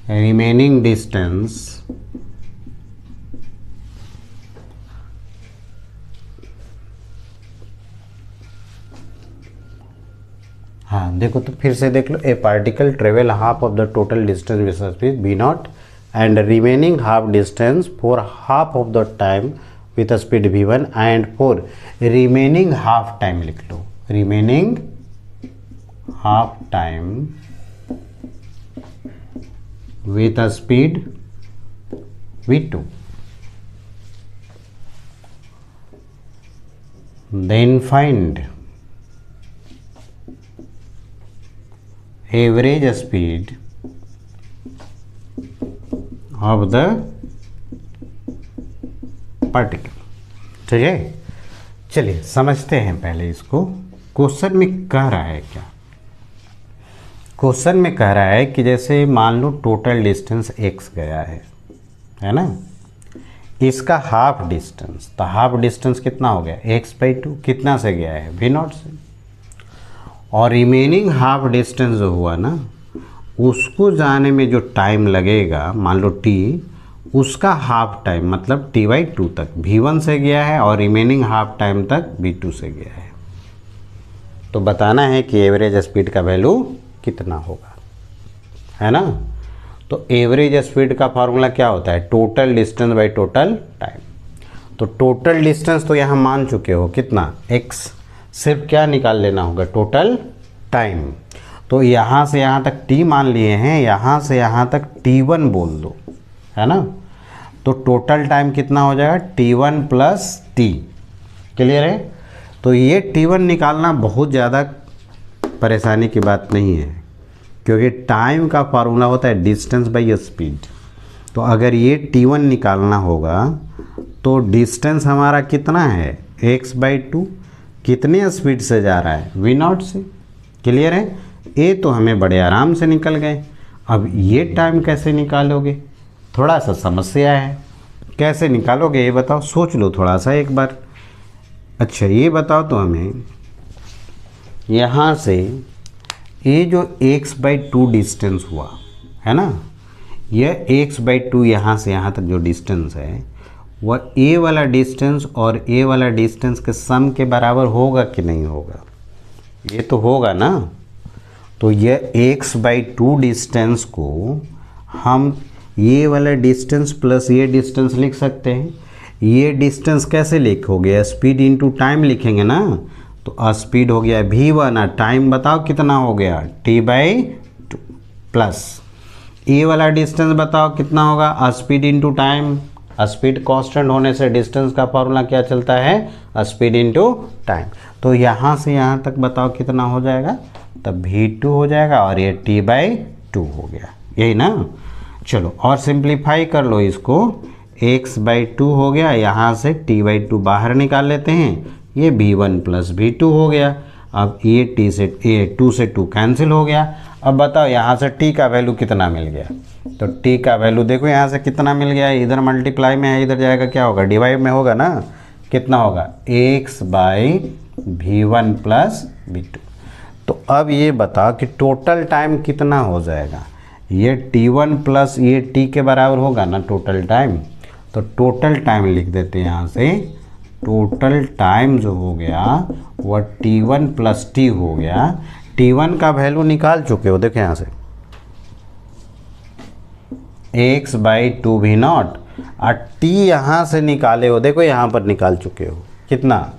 remaining distance हाँ देखो, तो फिर से देख लो, a particle travel half of the total distance with speed v not and remaining half distance for half of the time with speed v1 and for remaining half time लिख लो, remaining half time with a speed v2. Then find average speed of the particle. ठीक है, चलिए समझते हैं पहले इसको। Question में कह रहा है क्या? क्वेश्चन में कह रहा है कि जैसे मान लो टोटल डिस्टेंस x गया है ना, इसका हाफ डिस्टेंस, तो हाफ डिस्टेंस कितना हो गया x/2, कितना से गया है v नॉट से, और रिमेनिंग हाफ डिस्टेंस जो हुआ ना उसको जाने में जो टाइम लगेगा मान लो t, उसका हाफ टाइम मतलब t/2 तक v1 से गया है और रिमेनिंग हाफ टाइम तक v2 से गया है। तो बताना है कि एवरेज स्पीड का वैल्यू कितना होगा, है ना। तो एवरेज स्पीड का फार्मूला क्या होता है? Total distance by total time. तो टोटल डिस्टेंस तो यहाँ मान चुके हो कितना x, सिर्फ क्या निकाल लेना होगा? Total time. तो यहाँ से यहाँ तक t मान लिए हैं, यहाँ से यहाँ तक t1 बोल दो, है ना। तो टोटल टाइम कितना हो जाएगा? t1 plus t। क्लियर है? तो ये t1 निकालना बहुत ज़्यादा परेशानी की बात नहीं है, क्योंकि टाइम का फार्मूला होता है डिस्टेंस बाय स्पीड। तो अगर ये t1 निकालना होगा तो डिस्टेंस हमारा कितना है? x/2। कितने स्पीड से जा रहा है? v नॉट से। क्लियर है? ये तो हमें बड़े आराम से निकल गए। अब ये टाइम कैसे निकालोगे? थोड़ा सा समस्या है। कैसे निकालोगे ये बताओ, सोच लो थोड़ा सा एक बार। अच्छा ये बताओ तो हमें, यहाँ से ये जो x/2 डिस्टेंस हुआ है ना, यह x/2 यहाँ से यहाँ तक जो डिस्टेंस है वह a वाला डिस्टेंस और a वाला डिस्टेंस के सम के बराबर होगा कि नहीं होगा? ये तो होगा ना। तो यह x/2 डिस्टेंस को हम ये वाला डिस्टेंस प्लस ये डिस्टेंस लिख सकते हैं। ये डिस्टेंस कैसे लिखोगे? स्पीड इनटू टाइम लिखेंगे ना। तो स्पीड हो गया v1, टाइम बताओ कितना हो गया? t/2 प्लस ये वाला डिस्टेंस बताओ कितना होगा? Speed into time. Speed constant होने से डिस्टेंस का फॉर्मूला क्या चलता है? Speed into time. तो यहाँ से यहाँ तक बताओ कितना हो जाएगा? तब v2 हो जाएगा और ये t/2 हो गया, यही ना। चलो और सिंप्लीफाई कर लो इसको, x/2 हो गया, यहाँ से t/2 बाहर निकाल लेते हैं, ये v1 प्लस v2 हो गया। अब ये टू से 2 कैंसिल हो गया। अब बताओ यहाँ से t का वैल्यू कितना मिल गया? तो t का वैल्यू देखो यहाँ से कितना मिल गया, इधर मल्टीप्लाई में है, इधर जाएगा क्या होगा? डिवाइड में होगा ना। कितना होगा? x/v1 plus v2। तो अब ये बताओ कि टोटल टाइम कितना हो जाएगा? ये t1 प्लस ये t के बराबर होगा ना टोटल टाइम। तो टोटल टाइम लिख देते हैं यहाँ से। टोटल टाइम जो हो गया वह t1 प्लस t हो गया। t1 का वैल्यू निकाल चुके हो, देखो यहाँ से x/2 v नॉट, और t यहाँ से निकाले हो, देखो यहाँ पर निकाल चुके हो कितना?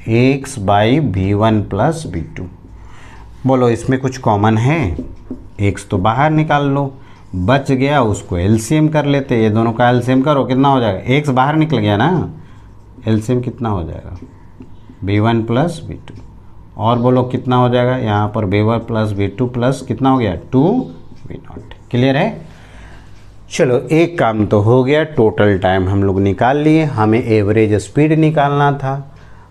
x/v1 plus v2। बोलो इसमें कुछ कॉमन है? x तो बाहर निकाल लो, बच गया उसको एलसीएम कर लेते, ये दोनों का एलसीएम करो कितना हो जाएगा, एक्स बाहर निकल गया ना, एलसीएम कितना हो जाएगा v1 प्लस v2, और बोलो कितना हो जाएगा यहाँ पर v1 प्लस v2 प्लस कितना हो गया 2v0। क्लियर है। चलो एक काम तो हो गया, टोटल टाइम हम लोग निकाल लिए, हमें एवरेज स्पीड निकालना था।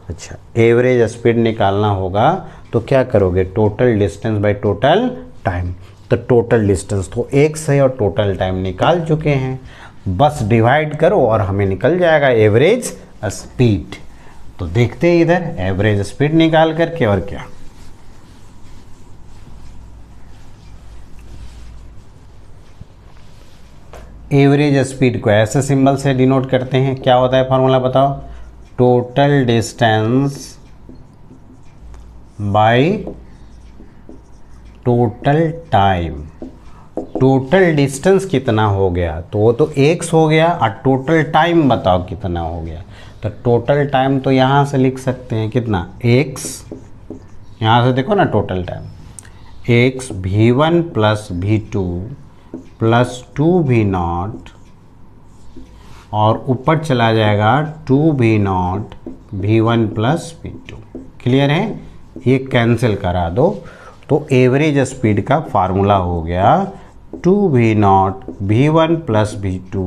अच्छा एवरेज स्पीड निकालना होगा तो क्या करोगे, total distance by total time. तो टोटल डिस्टेंस तो x है और टोटल टाइम निकाल चुके हैं, बस डिवाइड करो और हमें निकल जाएगा एवरेज स्पीड। तो देखते हैं इधर एवरेज स्पीड निकाल करके, और क्या एवरेज स्पीड को ऐसे सिंबल से डिनोट करते हैं, क्या होता है फॉर्मूला बताओ, total distance by total time. Total distance कितना हो गया, तो वो तो x हो गया, और टोटल टाइम बताओ कितना हो गया। तो टोटल टाइम तो यहाँ से लिख सकते हैं कितना x, यहाँ से देखो ना total time x v1 plus v2 plus 2v0, और ऊपर चला जाएगा 2v0 v1 plus v2। Clear है, ये कैंसिल करा दो। तो एवरेज स्पीड का फार्मूला हो गया 2v0 v1 plus v2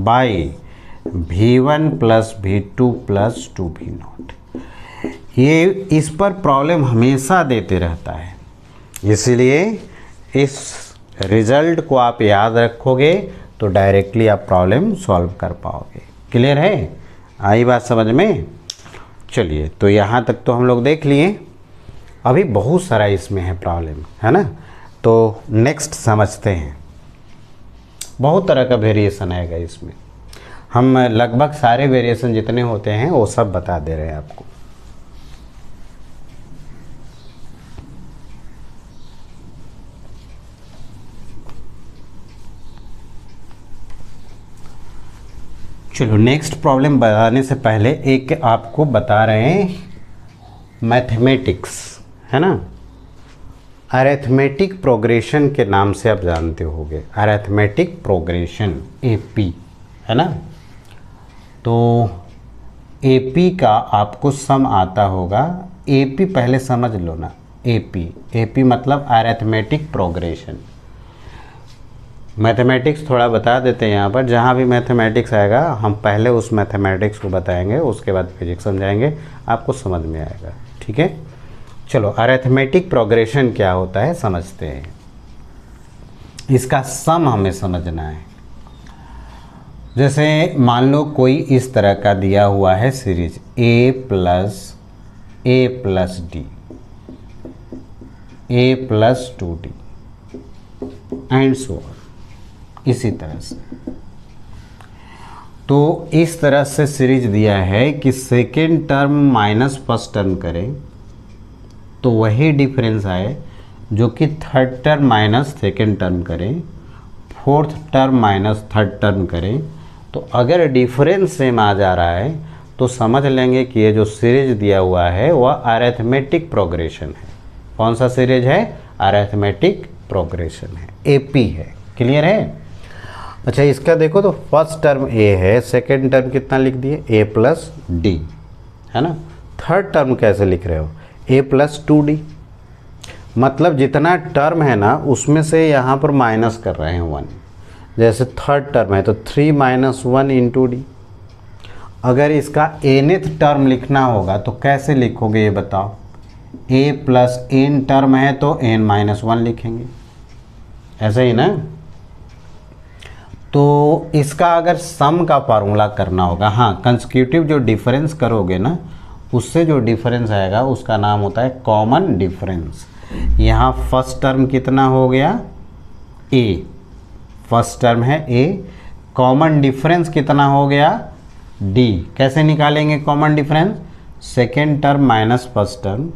by v1 plus v2 plus 2v0। ये इस पर प्रॉब्लम हमेशा देते रहता है, इसलिए इस रिजल्ट को आप याद रखोगे तो डायरेक्टली आप प्रॉब्लम सॉल्व कर पाओगे। क्लियर है, आई बात समझ में। चलिए तो यहाँ तक तो हम लोग देख लिए, अभी बहुत सारा इसमें है प्रॉब्लम, है ना। तो नेक्स्ट समझते हैं, बहुत तरह का वेरिएशन आएगा इसमें, हम लगभग सारे वेरिएशन जितने होते हैं वो सब बता दे रहे हैं आपको। चलो नेक्स्ट प्रॉब्लम बताने से पहले एक आपको बता रहे हैं मैथमेटिक्स, है ना। अरिथमेटिक प्रोग्रेशन के नाम से आप जानते होंगे, अरिथमेटिक प्रोग्रेशन एपी, है ना। तो एपी का आपको सम आता होगा, एपी पहले समझ लो ना, एपी मतलब अरिथमेटिक प्रोग्रेशन। मैथमेटिक्स थोड़ा बता देते हैं यहाँ पर, जहाँ भी मैथमेटिक्स आएगा हम पहले उस मैथमेटिक्स को बताएंगे, उसके बाद फिजिक्स समझाएंगे, आपको समझ में आएगा, ठीक है। चलो अरिथमेटिक प्रोग्रेशन क्या होता है समझते हैं, इसका सम हमें समझना है। जैसे मान लो कोई इस तरह का दिया हुआ है series a plus D, a plus 2d and so on, इसी तरह से। तो इस तरह से सीरीज दिया है कि second term minus first term करें तो वही डिफरेंस आए जो कि third term minus second term करें, fourth term minus third term करें। तो अगर डिफरेंस सेम आ जा रहा है तो समझ लेंगे कि ये जो सीरीज दिया हुआ है वह अरिथमेटिक प्रोग्रेशन है। कौन सा सीरीज है, अरिथमेटिक प्रोग्रेशन है, एपी है। क्लियर है। अच्छा इसका देखो तो फर्स्ट टर्म a है, सेकेंड टर्म कितना लिख दिए a प्लस डी, है ना। थर्ड टर्म कैसे लिख रहे हो, a प्लस 2d, मतलब जितना टर्म है ना उसमें से यहाँ पर माइनस कर रहे हैं 1। जैसे थर्ड टर्म है तो 3 माइनस 1 इंटू डी। अगर इसका nth टर्म लिखना होगा तो कैसे लिखोगे ये बताओ, a प्लस n टर्म है तो n माइनस 1 लिखेंगे, ऐसे ही ना। तो इसका अगर सम का फार्मूला करना होगा, हाँ कंसेक्यूटिव जो डिफरेंस करोगे ना उससे जो डिफरेंस आएगा उसका नाम होता है कॉमन डिफरेंस। यहाँ फर्स्ट टर्म कितना हो गया a, फर्स्ट टर्म है a, कॉमन डिफरेंस कितना हो गया d। कैसे निकालेंगे common difference, second term minus first term,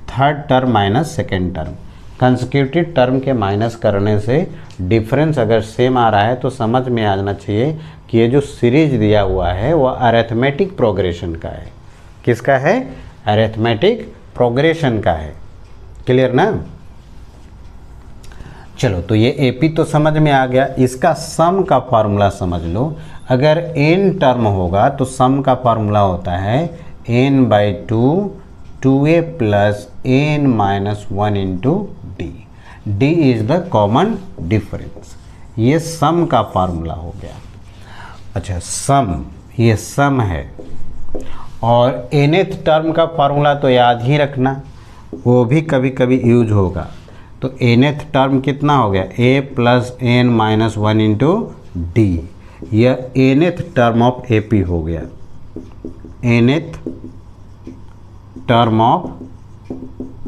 third term minus second term. Consecutive term के माइनस करने से डिफरेंस अगर सेम आ रहा है तो समझ में आ जाना चाहिए कि ये जो सीरीज दिया हुआ है वह अरिथमेटिक प्रोग्रेशन का है। किसका है, अरिथमेटिक प्रोग्रेशन का है। क्लियर ना। चलो, तो ये एपी तो समझ में आ गया। इसका सम का फार्मूला समझ लो। अगर एन टर्म होगा तो सम का फार्मूला होता है n/2 2a plus n minus 1 into d. D is the common difference. ये सम का फार्मूला हो गया। अच्छा, सम, ये सम है। और nth टर्म का फार्मूला तो याद ही रखना, वो भी कभी कभी यूज होगा। तो nth टर्म कितना हो गया, a plus n minus 1 into D. यह nth टर्म ऑफ AP हो गया, nth टर्म ऑफ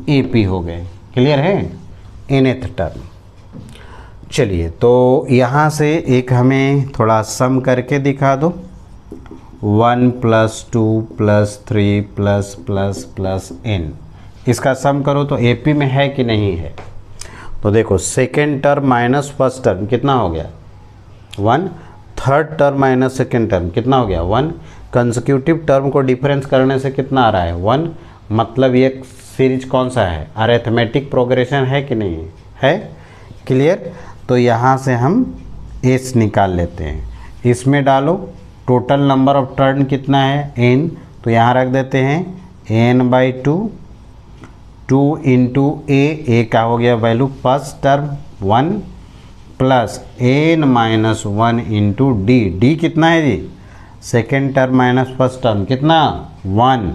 AP हो गए। क्लियर है, nth टर्म। चलिए, तो यहाँ से एक हमें थोड़ा सम करके दिखा दो। 1 plus 2 plus 3 plus plus plus n, इसका सम करो तो AP में है कि नहीं है। तो देखो, second term minus first term कितना हो गया 1, third term minus second term कितना हो गया 1, कंसेक्यूटिव टर्म को डिफरेंस करने से कितना आ रहा है 1। मतलब ये सीरीज कौन सा है, अरिथमेटिक प्रोग्रेशन है कि नहीं है। क्लियर। तो यहाँ से हम एस निकाल लेते हैं, इसमें डालो टोटल नंबर ऑफ टर्न कितना है n, तो यहाँ रख देते हैं n/2 2 इंटू ए का हो गया value first term 1 plus n minus 1 into d. D कितना है जी, second term minus first term कितना 1,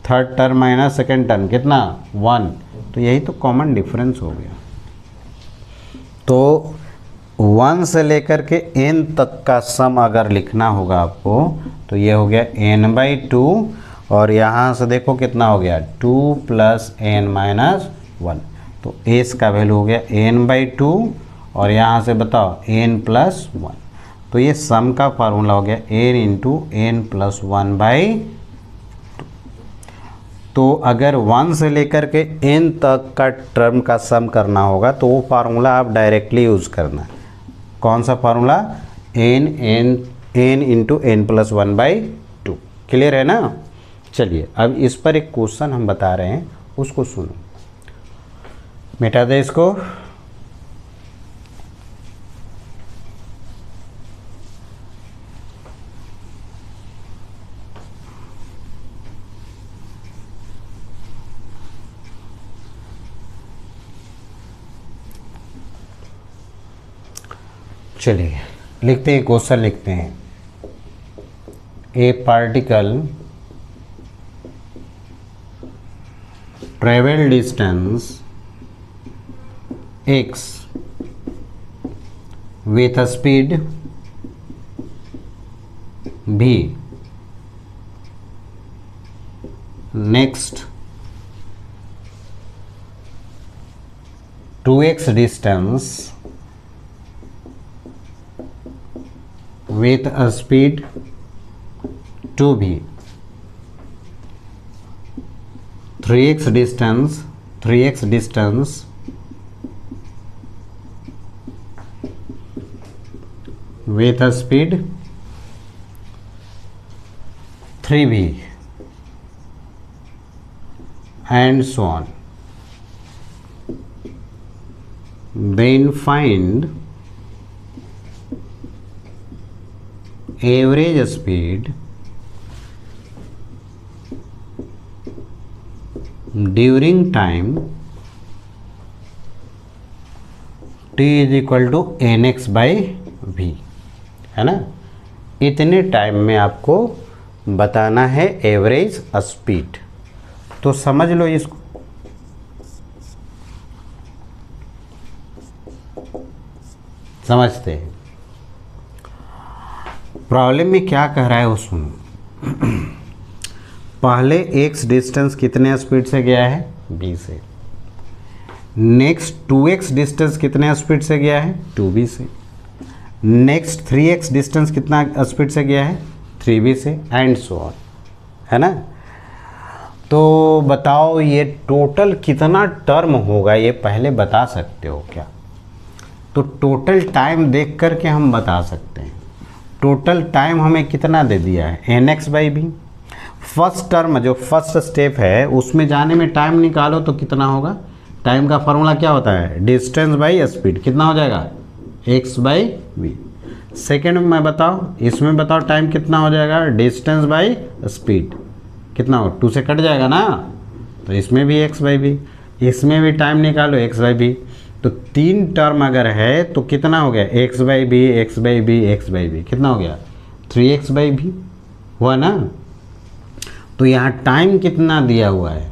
third term minus second term कितना 1। तो यही तो कॉमन डिफरेंस हो गया। तो 1 से लेकर के n तक का सम अगर लिखना होगा आपको तो ये हो गया n/2, और यहाँ से देखो कितना हो गया 2 प्लस n माइनस 1। तो एस का वैल्यू हो गया n/2, और यहाँ से बताओ n प्लस 1। तो ये सम का फार्मूला हो गया n इंटू n प्लस 1/2। तो अगर 1 से लेकर के n तक का टर्म का सम करना होगा तो वो फार्मूला आप डायरेक्टली यूज़ करना। कौन सा formula, n into n plus 1/2। Clear है ना। चलिए, अब इस पर एक क्वेश्चन हम बता रहे हैं, उसको सुनो। मिटा दे इसको। चलिए लिखते हैं, क्वेश्चन लिखते हैं। ए particle travel distance x with a speed v, next 2x distance with a speed 2v, 3x distance with a speed 3v, and so on. Then find average speed during time t is equal to nx/v, है ना। इतने time में आपको बताना है average speed. तो समझ लो इसको। समझते हैं प्रॉब्लम में क्या कह रहा है वो सुनो। पहले x डिस्टेंस कितने स्पीड से गया है v से, नेक्स्ट 2x डिस्टेंस कितने स्पीड से गया है 2v से, नेक्स्ट 3x डिस्टेंस कितना स्पीड से गया है 3v से, एंड सो ऑन, है ना। तो बताओ ये टोटल कितना टर्म होगा, ये पहले बता सकते हो क्या। तो टोटल टाइम देख करके हम बता सकते हैं। टोटल टाइम हमें कितना दे दिया है nx/v। फर्स्ट टर्म जो फर्स्ट स्टेप है उसमें जाने में टाइम निकालो तो कितना होगा टाइम का फॉर्मूला क्या होता है, डिस्टेंस बाई स्पीड, कितना हो जाएगा x बाई वी। सेकेंड में मैं बताओ, इसमें बताओ टाइम कितना हो जाएगा, डिस्टेंस बाई स्पीड कितना हो, 2 से कट जाएगा ना, तो इसमें भी x बाई वी, इसमें भी टाइम निकालो x बाई वी। तो 3 टर्म अगर है तो कितना हो गया, x by B, x by B, x by B, कितना हो गया 3x बाई बी हुआ ना। तो यहाँ टाइम कितना दिया हुआ है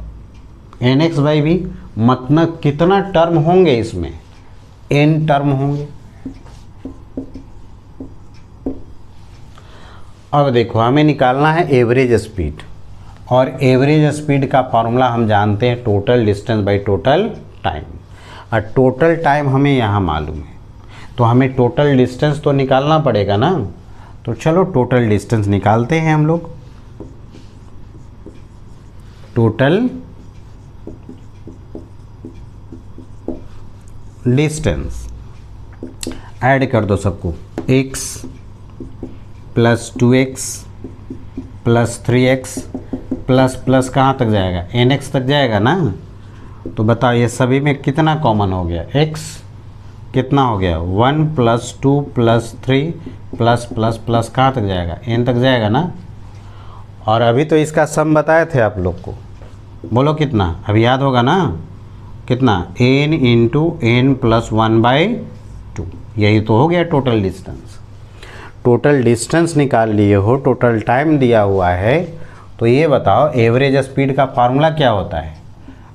nx बाई वी, मतलब कितना टर्म होंगे इसमें, n टर्म होंगे। अब देखो हमें निकालना है एवरेज स्पीड, और एवरेज स्पीड का फॉर्मूला हम जानते हैं total distance by total time, और टोटल टाइम हमें यहाँ मालूम है, तो हमें टोटल डिस्टेंस तो निकालना पड़ेगा ना। तो चलो टोटल डिस्टेंस निकालते हैं हम लोग। टोटल डिस्टेंस ऐड कर दो सबको, x plus 2x plus 3x plus plus कहाँ तक जाएगा, nx तक जाएगा ना। तो बताओ ये सभी में कितना कॉमन हो गया, x कितना हो गया 1 plus 2 plus 3 plus plus plus कहाँ तक जाएगा, n तक जाएगा ना। और अभी तो इसका सम बताए थे आप लोग को, बोलो कितना, अभी याद होगा ना, कितना n इंटू एन प्लस 1/2, यही तो हो गया टोटल डिस्टेंस। टोटल डिस्टेंस निकाल लिए हो, टोटल टाइम दिया हुआ है, तो ये बताओ एवरेज स्पीड का फार्मूला क्या होता है।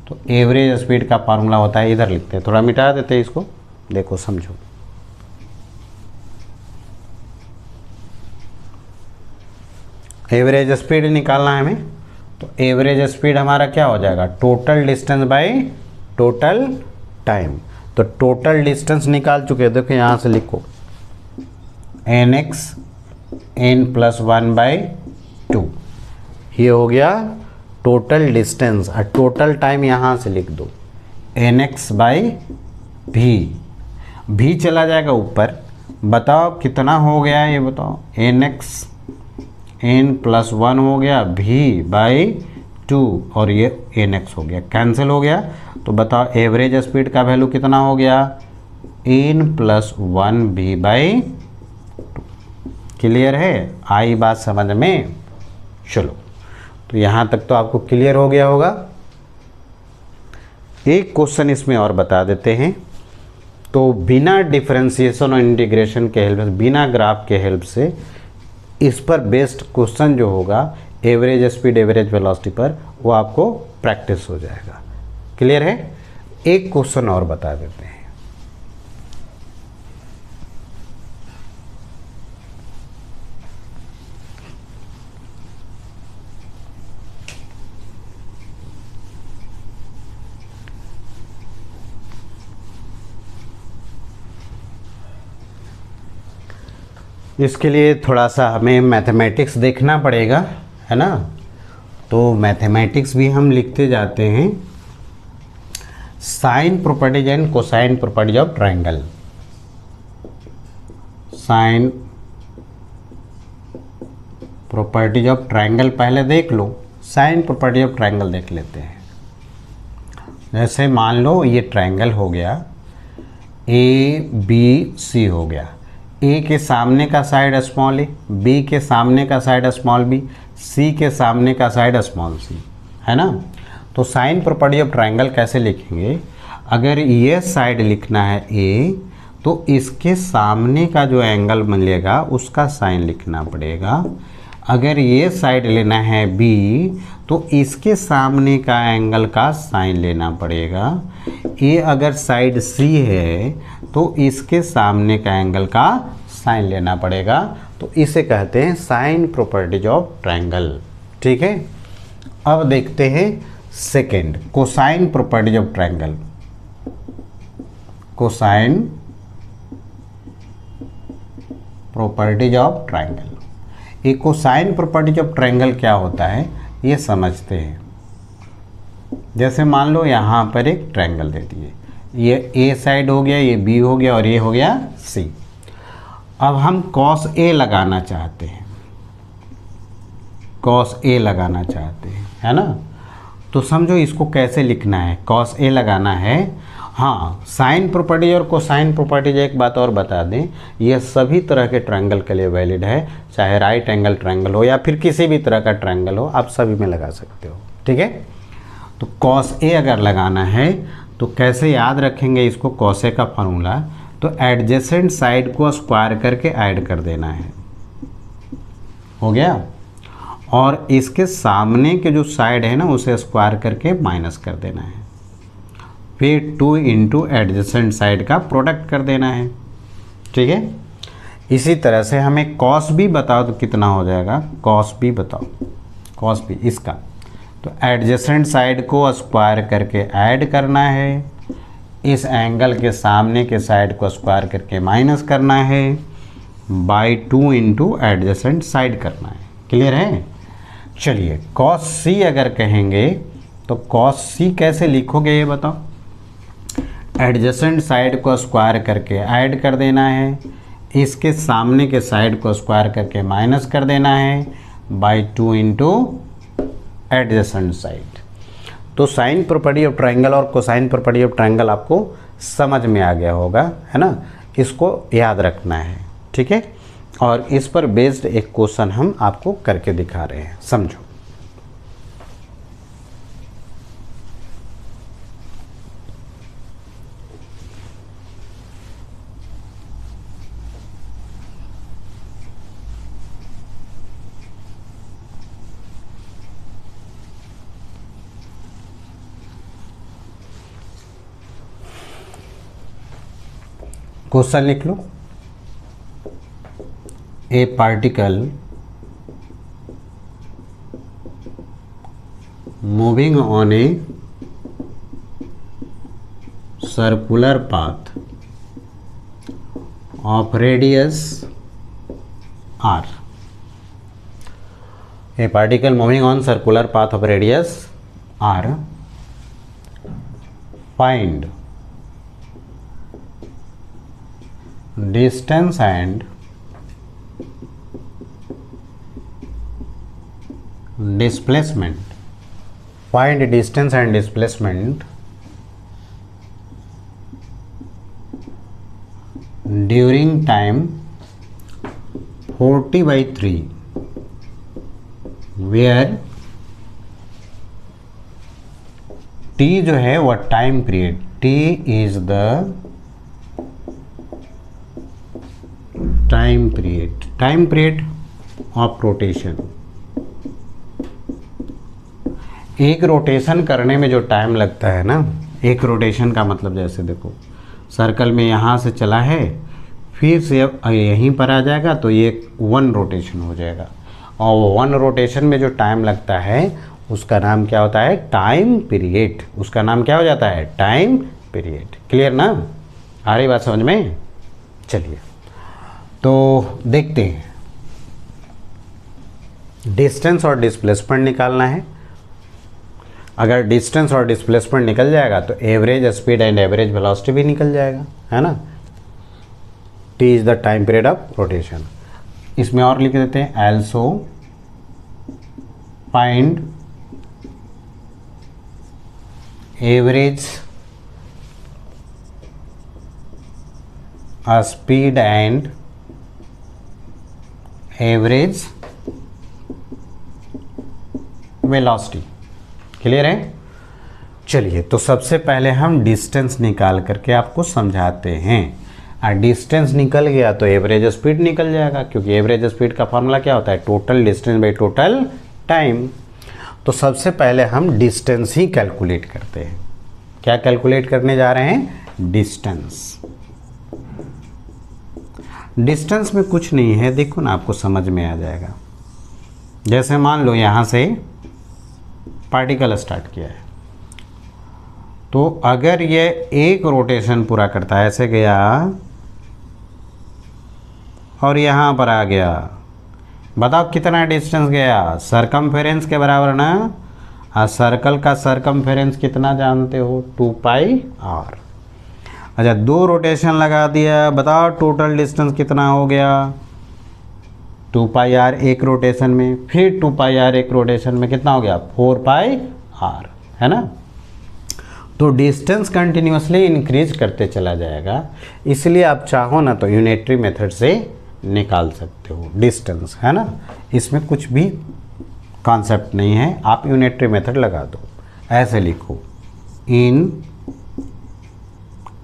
तो एवरेज स्पीड का फार्मूला होता है, इधर लिखते हैं, थोड़ा मिटा देते हैं इसको, देखो समझो। एवरेज स्पीड निकालना है हमें, तो एवरेज स्पीड हमारा क्या हो जाएगा, total distance by total time. तो टोटल डिस्टेंस निकाल चुके हैं, देखो यहाँ से लिखो nx n प्लस 1/2, ये हो गया टोटल डिस्टेंस, और टोटल टाइम यहाँ से लिख दो nx बाई भी चला जाएगा ऊपर। बताओ कितना हो गया ये बताओ, nx n प्लस 1 हो गया v/2, और ये nx हो गया, कैंसिल हो गया। तो बताओ एवरेज स्पीड का वैल्यू कितना हो गया, n प्लस 1 v/2। क्लियर है, आई बात समझ में। चलो तो यहाँ तक तो आपको क्लियर हो गया होगा। एक क्वेश्चन इसमें और बता देते हैं। तो बिना डिफरेंशिएशन और इंटीग्रेशन के हेल्प से, बिना ग्राफ के हेल्प से, इस पर बेस्ड क्वेश्चन जो होगा एवरेज स्पीड एवरेज वेलोसिटी पर, वो आपको प्रैक्टिस हो जाएगा। क्लियर है। एक क्वेश्चन और बता देते हैं। इसके लिए थोड़ा सा हमें मैथमेटिक्स देखना पड़ेगा, है ना। तो मैथमेटिक्स भी हम लिखते जाते हैं। Sine properties and cosine properties of triangle. Sine properties of triangle पहले देख लो, साइन प्रॉपर्टी ऑफ ट्रायंगल देख लेते हैं। जैसे मान लो ये ट्रायंगल हो गया, ए बी सी हो गया। ए के सामने का साइड स्मॉल ए, बी के सामने का साइड स्मॉल बी, सी के सामने का साइड स्मॉल सी, है ना। तो साइन प्रॉपर्टी ऑफ ट्रायंगल कैसे लिखेंगे, अगर ये साइड लिखना है ए, तो इसके सामने का जो एंगल मिलेगा उसका साइन लिखना पड़ेगा। अगर ये साइड लेना है बी, तो इसके सामने का एंगल का साइन लेना पड़ेगा। ये अगर साइड सी है, तो इसके सामने का एंगल का साइन लेना पड़ेगा। तो इसे कहते हैं साइन प्रॉपर्टीज ऑफ ट्रायंगल। ठीक है। अब देखते हैं second, cosine properties of triangle. Cosine properties of triangle. ये कोसाइन प्रॉपर्टीज ऑफ ट्रायंगल क्या होता है ये समझते हैं। जैसे मान लो यहाँ पर एक ट्रायंगल दे दिए, ये ए साइड हो गया, ये बी हो गया और ये हो गया सी। अब हम कॉस ए लगाना चाहते हैं, कॉस ए लगाना चाहते हैं, है ना। तो समझो इसको कैसे लिखना है, कॉस ए लगाना है। हाँ, साइन प्रॉपर्टी और कोसाइन प्रॉपर्टीज एक बात और बता दें, ये सभी तरह के ट्रायंगल के लिए वैलिड है, चाहे राइट एंगल ट्रायंगल हो या फिर किसी भी तरह का ट्रायंगल हो, आप सभी में लगा सकते हो। ठीक है, तो कॉस ए अगर लगाना है तो कैसे याद रखेंगे इसको, कॉस ए का फॉर्मूला, तो एडजेसेंट साइड को स्क्वायर करके ऐड कर देना है, हो गया, और इसके सामने के जो साइड है ना उसे स्क्वायर करके माइनस कर देना है, फिर 2 इंटू एडजेसेंट साइड का प्रोडक्ट कर देना है। ठीक है, इसी तरह से हमें कॉस भी बताओ तो कितना हो जाएगा, कॉस भी बताओ, कॉस भी इसका, तो एडजेसेंट साइड को स्क्वायर करके ऐड करना है, इस एंगल के सामने के साइड को स्क्वायर करके माइनस करना है, बाई 2 इंटू एडजेसेंट साइड करना है। क्लियर है? चलिए, कॉस सी अगर कहेंगे तो कॉस सी कैसे लिखोगे ये बताओ, एडजेसेंट साइड को स्क्वायर करके ऐड कर देना है, इसके सामने के साइड को स्क्वायर करके माइनस कर देना है, बाई 2 इंटू एडजेसेंट साइड। तो साइन प्रॉपर्टी ऑफ ट्रायंगल और कोसाइन प्रॉपर्टी ऑफ ट्रायंगल आपको समझ में आ गया होगा, है ना, इसको याद रखना है। ठीक है, और इस पर बेस्ड एक क्वेश्चन हम आपको करके दिखा रहे हैं, समझो। क्वेश्चन लिख लो, a particle moving on a circular path of radius r, a particle moving on circular path of radius r, find distance and displacement, find distance and displacement during time 40/3 where t जो है वह time period, t is the time period of rotation. एक rotation करने में जो time लगता है ना, एक रोटेशन का मतलब जैसे देखो सर्कल में यहाँ से चला है, फिर से अब यहीं पर आ जाएगा तो ये 1 रोटेशन हो जाएगा, और 1 रोटेशन में जो टाइम लगता है उसका नाम क्या होता है, टाइम पीरियड। उसका नाम क्या हो जाता है, टाइम पीरियड। क्लियर ना, आ रही बात समझ में? चलिए तो देखते हैं, डिस्टेंस और डिस्प्लेसमेंट निकालना है। अगर डिस्टेंस और डिस्प्लेसमेंट निकल जाएगा तो average speed and average velocity भी निकल जाएगा, है ना। T is the time period of rotation. इसमें और लिख देते हैं, also find average speed and average velocity. Clear है? चलिए तो सबसे पहले हम डिस्टेंस निकाल करके आपको समझाते हैं। और डिस्टेंस निकल गया तो एवरेज स्पीड निकल जाएगा, क्योंकि एवरेज स्पीड का फॉर्मूला क्या होता है, total distance by total time. तो सबसे पहले हम डिस्टेंस ही कैलकुलेट करते हैं। क्या कैलकुलेट करने जा रहे हैं, डिस्टेंस। डिस्टेंस में कुछ नहीं है, देखो ना आपको समझ में आ जाएगा। जैसे मान लो यहाँ से पार्टिकल स्टार्ट किया है, तो अगर ये एक रोटेशन पूरा करता है, ऐसे गया और यहाँ पर आ गया, बताओ कितना डिस्टेंस गया, सरकमफेरेंस के बराबर ना। और सर्कल का सरकमफेरेंस कितना जानते हो, 2πr। अच्छा 2 रोटेशन लगा दिया, बताओ टोटल डिस्टेंस कितना हो गया, 2πr एक रोटेशन में, फिर 2πr एक रोटेशन में कितना हो गया, 4πr। है ना। तो डिस्टेंस कंटिन्यूसली इंक्रीज करते चला जाएगा, इसलिए आप चाहो ना तो यूनिटरी मेथड से निकाल सकते हो डिस्टेंस, है ना। इसमें कुछ भी कॉन्सेप्ट नहीं है, आप यूनिटरी मेथड लगा दो। ऐसे लिखो, in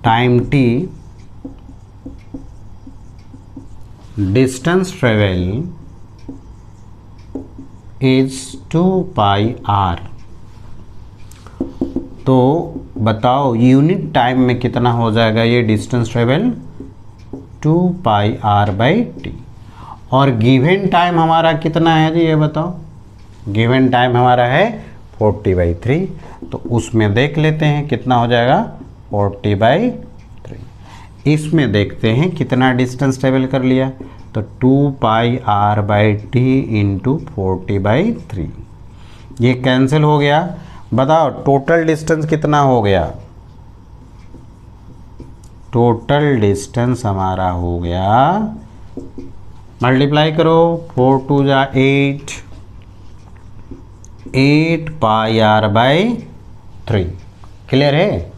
time T distance travel is 2 pi R. तो बताओ यूनिट टाइम में कितना हो जाएगा ये distance travel, 2 pi R by T. और गिवन टाइम हमारा कितना है जी, ये बताओ। गिवन टाइम हमारा है 40/3, तो उसमें देख लेते हैं कितना हो जाएगा, 40/3। इसमें देखते हैं कितना डिस्टेंस ट्रेवल कर लिया, तो 2 pi R by T into 40/3, ये कैंसिल हो गया। बताओ टोटल डिस्टेंस कितना हो गया, टोटल डिस्टेंस हमारा हो गया, मल्टीप्लाई करो, 4 2 जा 8, 8 पाई आर बाई 3। क्लियर है,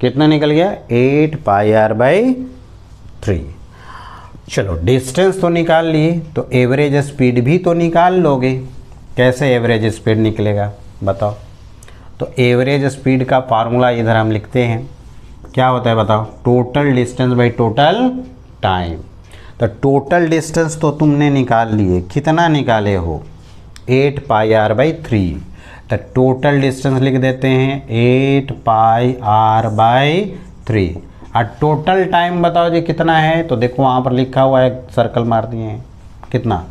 कितना निकल गया, 8 पाई आर बाई 3। चलो डिस्टेंस तो निकाल लिए, तो एवरेज स्पीड भी तो निकाल लोगे। कैसे एवरेज स्पीड निकलेगा बताओ। तो एवरेज स्पीड का फार्मूला इधर हम लिखते हैं, क्या होता है बताओ, total distance by total time. तो टोटल डिस्टेंस तो तुमने निकाल लिए, कितना निकाले हो, 8 पाई आर बाई 3। तो टोटल डिस्टेंस लिख देते हैं 8 पाई आर बाई 3। और टोटल टाइम बताओ जी कितना है, तो देखो वहाँ पर लिखा हुआ है, सर्कल मार दिए हैं, कितना,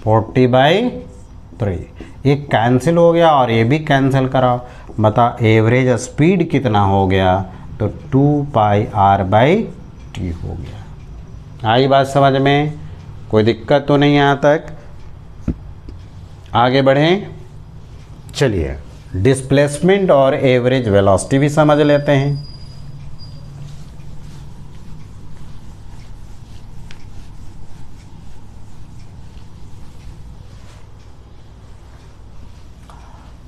40/3। ये कैंसिल हो गया और ये भी कैंसिल कराओ, बता एवरेज स्पीड कितना हो गया, तो 2 पाई आर बाई टी हो गया। आई बात समझ में, कोई दिक्कत तो नहीं यहाँ तक। आगे बढ़ें, चलिए डिस्प्लेसमेंट और एवरेज वेलोसिटी भी समझ लेते हैं।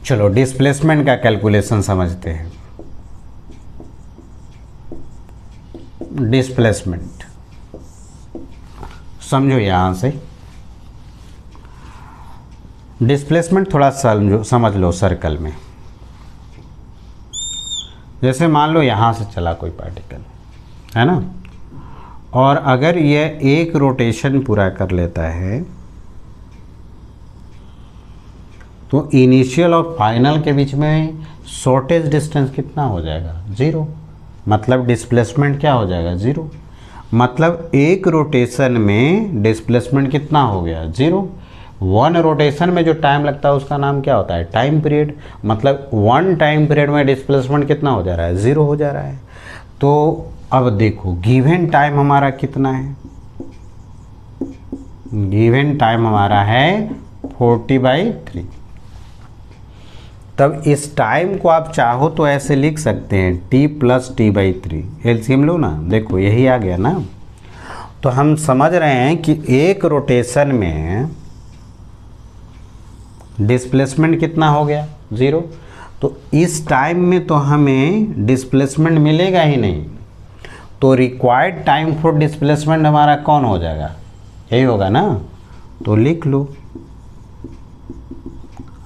चलो डिस्प्लेसमेंट का कैलकुलेशन समझते हैं। डिस्प्लेसमेंट समझो, यहां से डिस्प्लेसमेंट थोड़ा समझ लो सर्कल में। जैसे मान लो यहां से चला कोई पार्टिकल, है ना, और अगर यह एक रोटेशन पूरा कर लेता है, तो इनिशियल और फाइनल के बीच में शॉर्टेज डिस्टेंस कितना हो जाएगा, 0। मतलब डिस्प्लेसमेंट क्या हो जाएगा, 0। मतलब एक रोटेशन में डिस्प्लेसमेंट कितना हो गया, 0। 1 रोटेशन में जो टाइम लगता है उसका नाम क्या होता है, टाइम पीरियड। मतलब 1 टाइम पीरियड में डिस्प्लेसमेंट कितना हो जा रहा है, 0 हो जा रहा है। तो अब देखो गिवन टाइम हमारा कितना है, गिवन टाइम हमारा है 40/3। तब इस टाइम को आप चाहो तो ऐसे लिख सकते हैं, t + t/3। एलसीएम लो ना, देखो यही आ गया ना। तो हम समझ रहे हैं कि एक रोटेशन में डिस्प्लेसमेंट कितना हो गया, 0। तो इस टाइम में तो हमें डिस्प्लेसमेंट मिलेगा ही नहीं, तो रिक्वायर्ड टाइम फॉर डिस्प्लेसमेंट हमारा कौन हो जाएगा, यही होगा ना। तो लिख लो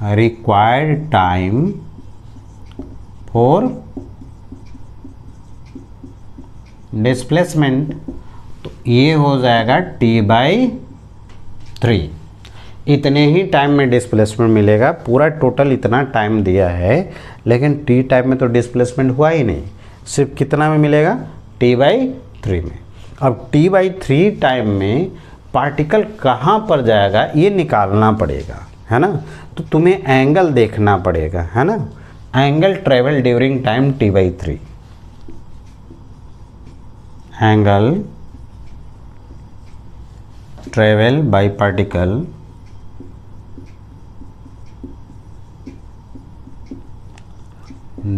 रिक्वायर्ड टाइम फॉर डिस्प्लेसमेंट, तो ये हो जाएगा t/3। इतने ही टाइम में डिस्प्लेसमेंट मिलेगा, पूरा टोटल इतना टाइम दिया है, लेकिन t टाइम में तो डिस्प्लेसमेंट हुआ ही नहीं, सिर्फ कितना में मिलेगा, t/3 में। अब t/3 टाइम में पार्टिकल कहाँ पर जाएगा ये निकालना पड़ेगा, है ना। तो तुम्हें एंगल देखना पड़ेगा, है ना, angle travel during time t/3, angle travel by particle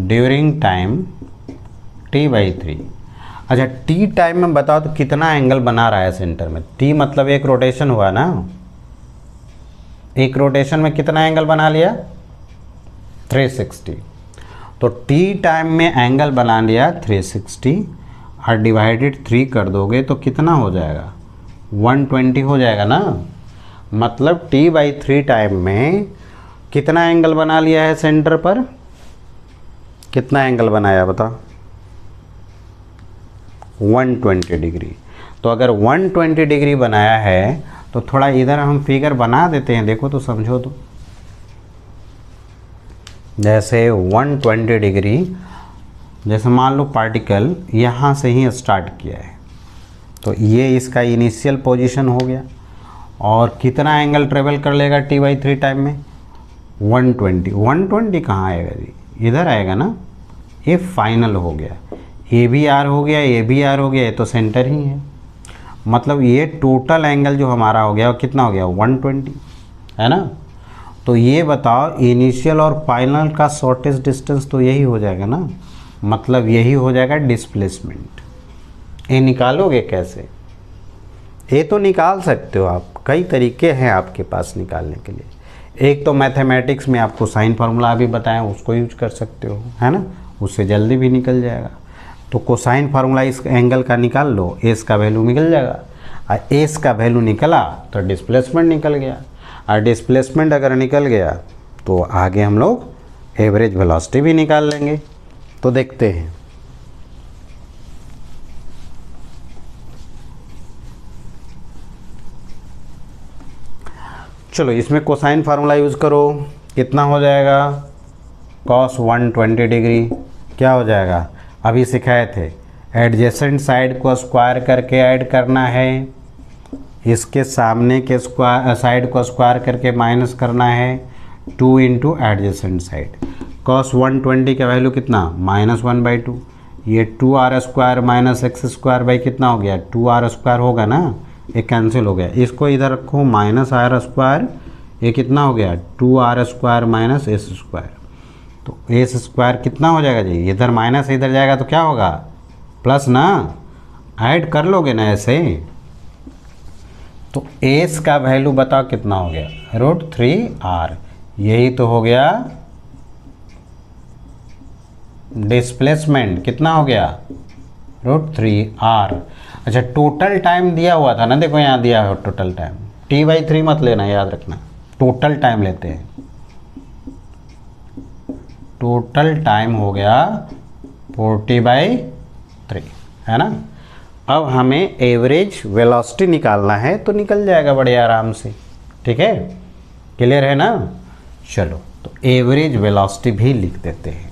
during time t/3। अच्छा t टाइम में बताओ तो कितना एंगल बना रहा है सेंटर में, t मतलब एक रोटेशन हुआ ना, एक रोटेशन में कितना एंगल बना लिया, 360। तो टी टाइम में एंगल बना लिया 360 और डिवाइडेड 3 कर दोगे तो कितना हो जाएगा, 120 हो जाएगा ना। मतलब t/3 टाइम में कितना एंगल बना लिया है सेंटर पर, कितना एंगल बनाया बताओ, 120 डिग्री। तो अगर 120 डिग्री बनाया है तो थोड़ा इधर हम फिगर बना देते हैं, देखो तो समझो तो। जैसे 120 डिग्री, जैसे मान लो पार्टिकल यहाँ से ही स्टार्ट किया है, तो ये इसका इनिशियल पोजीशन हो गया और कितना एंगल ट्रेवल कर लेगा t/3 टाइम में, 120। 120 कहाँ आएगा जी, इधर आएगा ना, ये फाइनल हो गया, ये भी आर हो गया, ये भी आर हो गया, ये तो सेंटर ही है। मतलब ये टोटल एंगल जो हमारा हो गया वो कितना हो गया, 120, है ना। तो ये बताओ इनिशियल और फाइनल का शॉर्टेस्ट डिस्टेंस तो यही हो जाएगा ना, मतलब यही हो जाएगा डिस्प्लेसमेंट। ये निकालोगे कैसे, ये तो निकाल सकते हो आप, कई तरीके हैं आपके पास निकालने के लिए। एक तो मैथमेटिक्स में आपको साइन फार्मूला भी बताएं, उसको यूज कर सकते हो, है ना, उससे जल्दी भी निकल जाएगा। तो कोसाइन फार्मूला इस एंगल का निकाल लो, एस का वैल्यू निकल जाएगा, और एस का वैल्यू निकला तो डिस्प्लेसमेंट निकल गया, और डिस्प्लेसमेंट अगर निकल गया तो आगे हम लोग एवरेज वेलोसिटी भी निकाल लेंगे। तो देखते हैं, चलो इसमें कोसाइन फार्मूला यूज़ करो, कितना हो जाएगा, cos 120 डिग्री क्या हो जाएगा, अभी सिखाए थे, एडजेसेंट साइड को स्क्वायर करके ऐड करना है, इसके सामने के स्क्वायर साइड को स्क्वायर करके माइनस करना है, 2 इंटू एडजेसेंट साइड। cos 120 का वैल्यू कितना, -1/2, ये 2r² माइनस x² बाई कितना हो गया, 2r² होगा ना, ये कैंसिल हो गया, इसको इधर रखो -r², ये कितना हो गया 2r² माइनस s²। तो s² कितना हो जाएगा जी, इधर माइनस इधर जाएगा तो क्या होगा, प्लस ना, ऐड कर लोगे ना ऐसे। तो s का वैल्यू बताओ कितना हो गया, √3r, यही तो हो गया डिस्प्लेसमेंट, कितना हो गया √3r। अच्छा टोटल टाइम दिया हुआ था ना, देखो यहाँ दिया है टोटल टाइम, t/3 मत लेना, याद रखना, टोटल टाइम लेते हैं। टोटल टाइम हो गया 40/3, है ना। अब हमें एवरेज वेलोसिटी निकालना है, तो निकल जाएगा बड़े आराम से, ठीक है, क्लियर है ना। चलो तो एवरेज वेलोसिटी भी लिख देते हैं।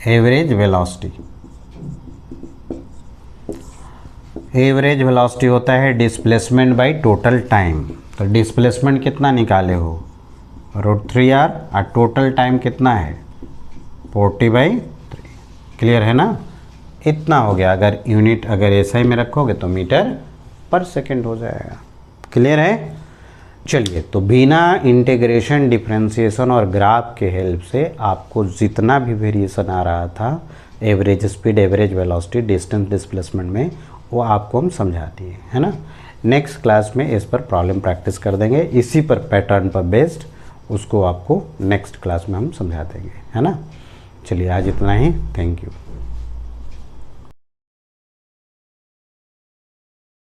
एवरेज वेलोसिटी, एवरेज वेलोसिटी होता है डिस्प्लेसमेंट बाय टोटल टाइम। तो डिस्प्लेसमेंट कितना निकाले हो, √3r, और टोटल टाइम कितना है 40/3, क्लियर है ना। इतना हो गया, अगर यूनिट अगर एसआई में रखोगे तो मीटर पर सेकंड हो जाएगा, क्लियर है। चलिए तो बिना इंटीग्रेशन, डिफरेंशिएशन और ग्राफ के हेल्प से आपको जितना भी वेरिएशन आ रहा था average speed, average velocity, distance, displacement में, वो आपको हम समझा दिए, है ना। नेक्स्ट क्लास में इस पर प्रॉब्लम प्रैक्टिस कर देंगे, इसी पर पैटर्न पर बेस्ड, उसको आपको नेक्स्ट क्लास में हम समझा देंगे, है ना। चलिए आज इतना ही, थैंक यू।